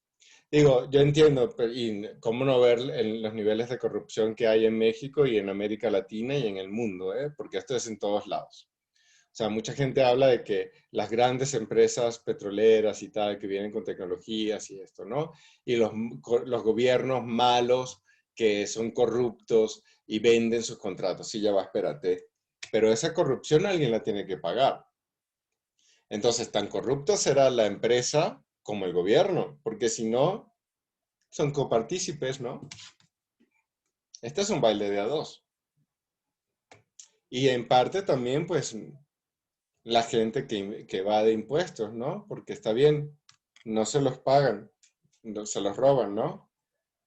Digo, yo entiendo, y cómo no ver en los niveles de corrupción que hay en México y en América Latina y en el mundo, ¿eh? Porque esto es en todos lados. O sea, mucha gente habla de que las grandes empresas petroleras y tal, que vienen con tecnologías y esto, ¿no? Y los gobiernos malos que son corruptos y venden sus contratos. Sí, ya va, espérate. Pero esa corrupción alguien la tiene que pagar. Entonces, tan corrupto será la empresa como el gobierno, porque si no, son copartícipes, ¿no? Este es un baile de a dos. Y en parte también, pues, la gente que va de impuestos, ¿no? Porque está bien, no se los pagan, no, se los roban, ¿no?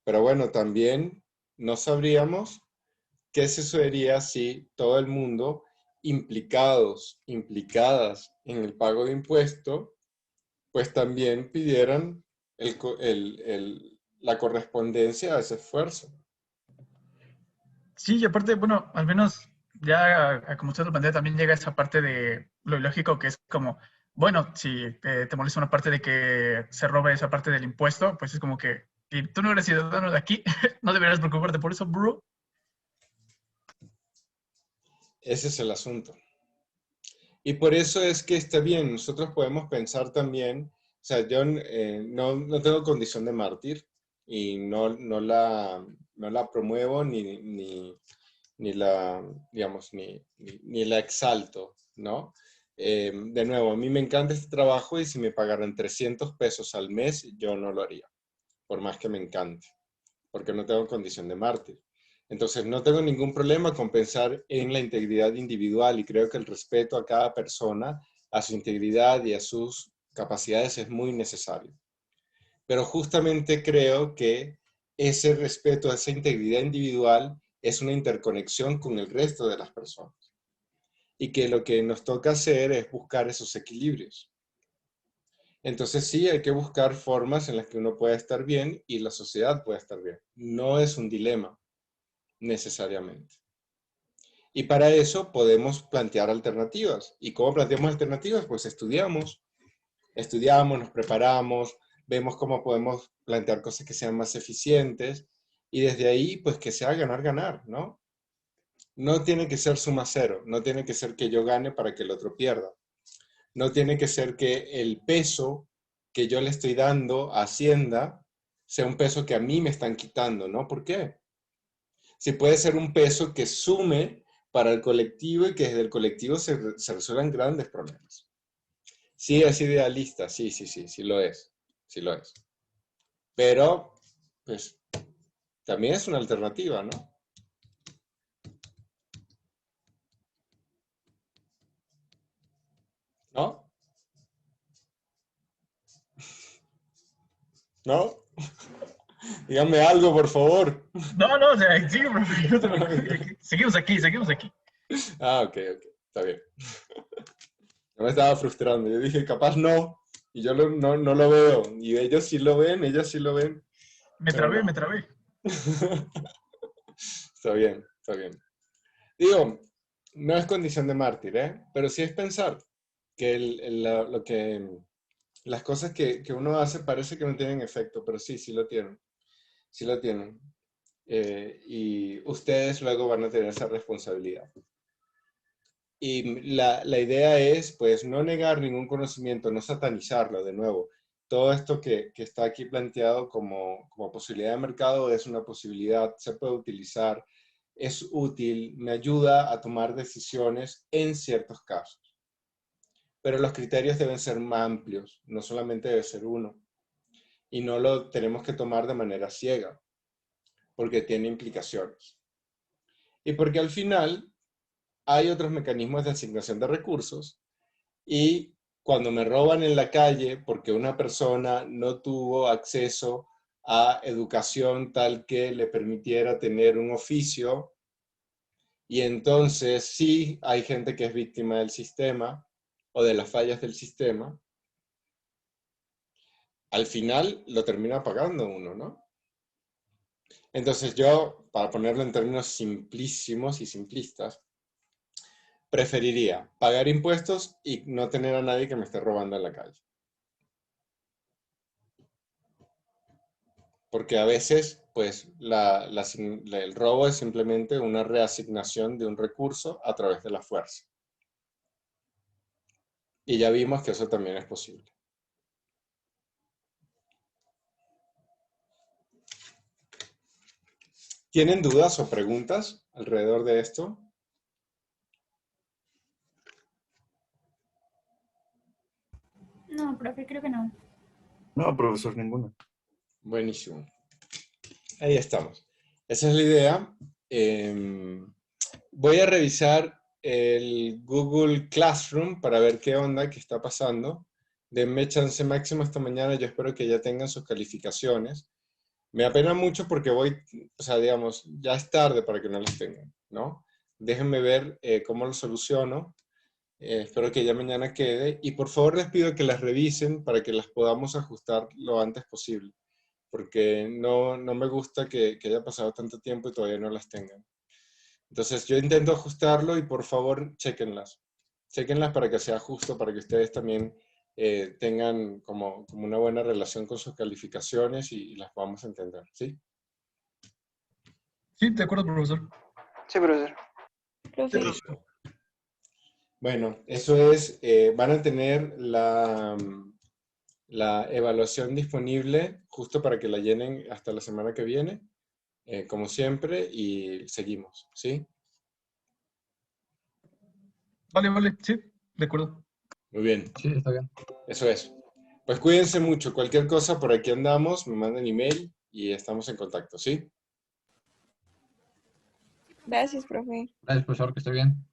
Pero bueno, también no sabríamos qué sucedería si todo el mundo implicadas en el pago de impuestos, pues también pidieran la correspondencia a ese esfuerzo. Sí, y aparte, bueno, al menos ya, como usted lo plantea, también llega esa parte de lo ilógico que es como, bueno, si te molesta una parte de que se robe esa parte del impuesto, pues es como que, y tú no eres ciudadano de aquí, no deberías preocuparte por eso, bro. Ese es el asunto. Y por eso es que está bien, nosotros podemos pensar también, o sea, yo no tengo condición de mártir y no la promuevo ni la, digamos, ni la exalto, ¿no? De nuevo, a mí me encanta este trabajo y si me pagaran 300 pesos al mes, yo no lo haría, por más que me encante, porque no tengo condición de mártir. Entonces, no tengo ningún problema con pensar en la integridad individual y creo que el respeto a cada persona, a su integridad y a sus capacidades es muy necesario. Pero justamente creo que ese respeto a esa integridad individual es una interconexión con el resto de las personas. Y que lo que nos toca hacer es buscar esos equilibrios. Entonces sí, hay que buscar formas en las que uno pueda estar bien y la sociedad pueda estar bien. No es un dilema, necesariamente. Y para eso podemos plantear alternativas. ¿Y cómo planteamos alternativas? Pues estudiamos, nos preparamos, vemos cómo podemos plantear cosas que sean más eficientes y desde ahí, pues que sea ganar-ganar, ¿no? No tiene que ser suma cero, no tiene que ser que yo gane para que el otro pierda. No tiene que ser que el peso que yo le estoy dando a Hacienda sea un peso que a mí me están quitando, ¿no? ¿Por qué? Si puede ser un peso que sume para el colectivo y que desde el colectivo se resuelvan grandes problemas. Sí, es idealista, sí lo es, sí lo es. Pero, pues, también es una alternativa, ¿no? ¿No? ¿No? Díganme algo, por favor. No, o sea, sigue, profe, no te preocupes. Seguimos aquí. Ah, ok, está bien. No me estaba frustrando, yo dije, capaz no, y yo no lo veo, y ellos sí lo ven, ellas sí lo ven. Me Pero trabé, no. me trabé. Está bien, está bien. Digo, no es condición de mártir, ¿eh? Pero sí es pensar que las cosas que uno hace parece que no tienen efecto, pero sí lo tienen. Sí lo tienen. Y ustedes luego van a tener esa responsabilidad. Y la idea es, pues, no negar ningún conocimiento, no satanizarlo de nuevo. Todo esto que está aquí planteado como posibilidad de mercado es una posibilidad, se puede utilizar, es útil, me ayuda a tomar decisiones en ciertos casos. Pero los criterios deben ser más amplios, no solamente debe ser uno. Y no lo tenemos que tomar de manera ciega, porque tiene implicaciones. Y porque al final hay otros mecanismos de asignación de recursos y cuando me roban en la calle porque una persona no tuvo acceso a educación tal que le permitiera tener un oficio, y entonces sí hay gente que es víctima del sistema o de las fallas del sistema, al final lo termina pagando uno, ¿no? Entonces yo, para ponerlo en términos simplísimos y simplistas, preferiría pagar impuestos y no tener a nadie que me esté robando en la calle. Porque a veces, pues, el robo es simplemente una reasignación de un recurso a través de la fuerza. Y ya vimos que eso también es posible. ¿Tienen dudas o preguntas alrededor de esto? No, profe, creo que no. No, profesor, ninguna. Buenísimo. Ahí estamos. Esa es la idea. Voy a revisar el Google Classroom para ver qué onda, qué está pasando. Denme chance máximo esta mañana. Yo espero que ya tengan sus calificaciones. Me apena mucho porque voy, o sea, digamos, ya es tarde para que no las tengan, ¿no? Déjenme ver cómo lo soluciono. Espero que ya mañana quede. Y por favor les pido que las revisen para que las podamos ajustar lo antes posible. porque no me gusta que haya pasado tanto tiempo y todavía no las tengan. Entonces yo intento ajustarlo y por favor, chéquenlas. Chéquenlas para que sea justo, para que ustedes también tengan como una buena relación con sus calificaciones y las podamos entender, ¿sí? Sí, de acuerdo, profesor. Sí, profesor. Profe. Listo. Bueno, eso es, van a tener la evaluación disponible justo para que la llenen hasta la semana que viene, como siempre, y seguimos, ¿sí? Vale, sí, de acuerdo. Muy bien, Sí, está bien. eso es. Pues cuídense mucho, cualquier cosa por aquí andamos, me mandan email y estamos en contacto, ¿sí? Gracias, profe. Gracias, profesor, que esté bien.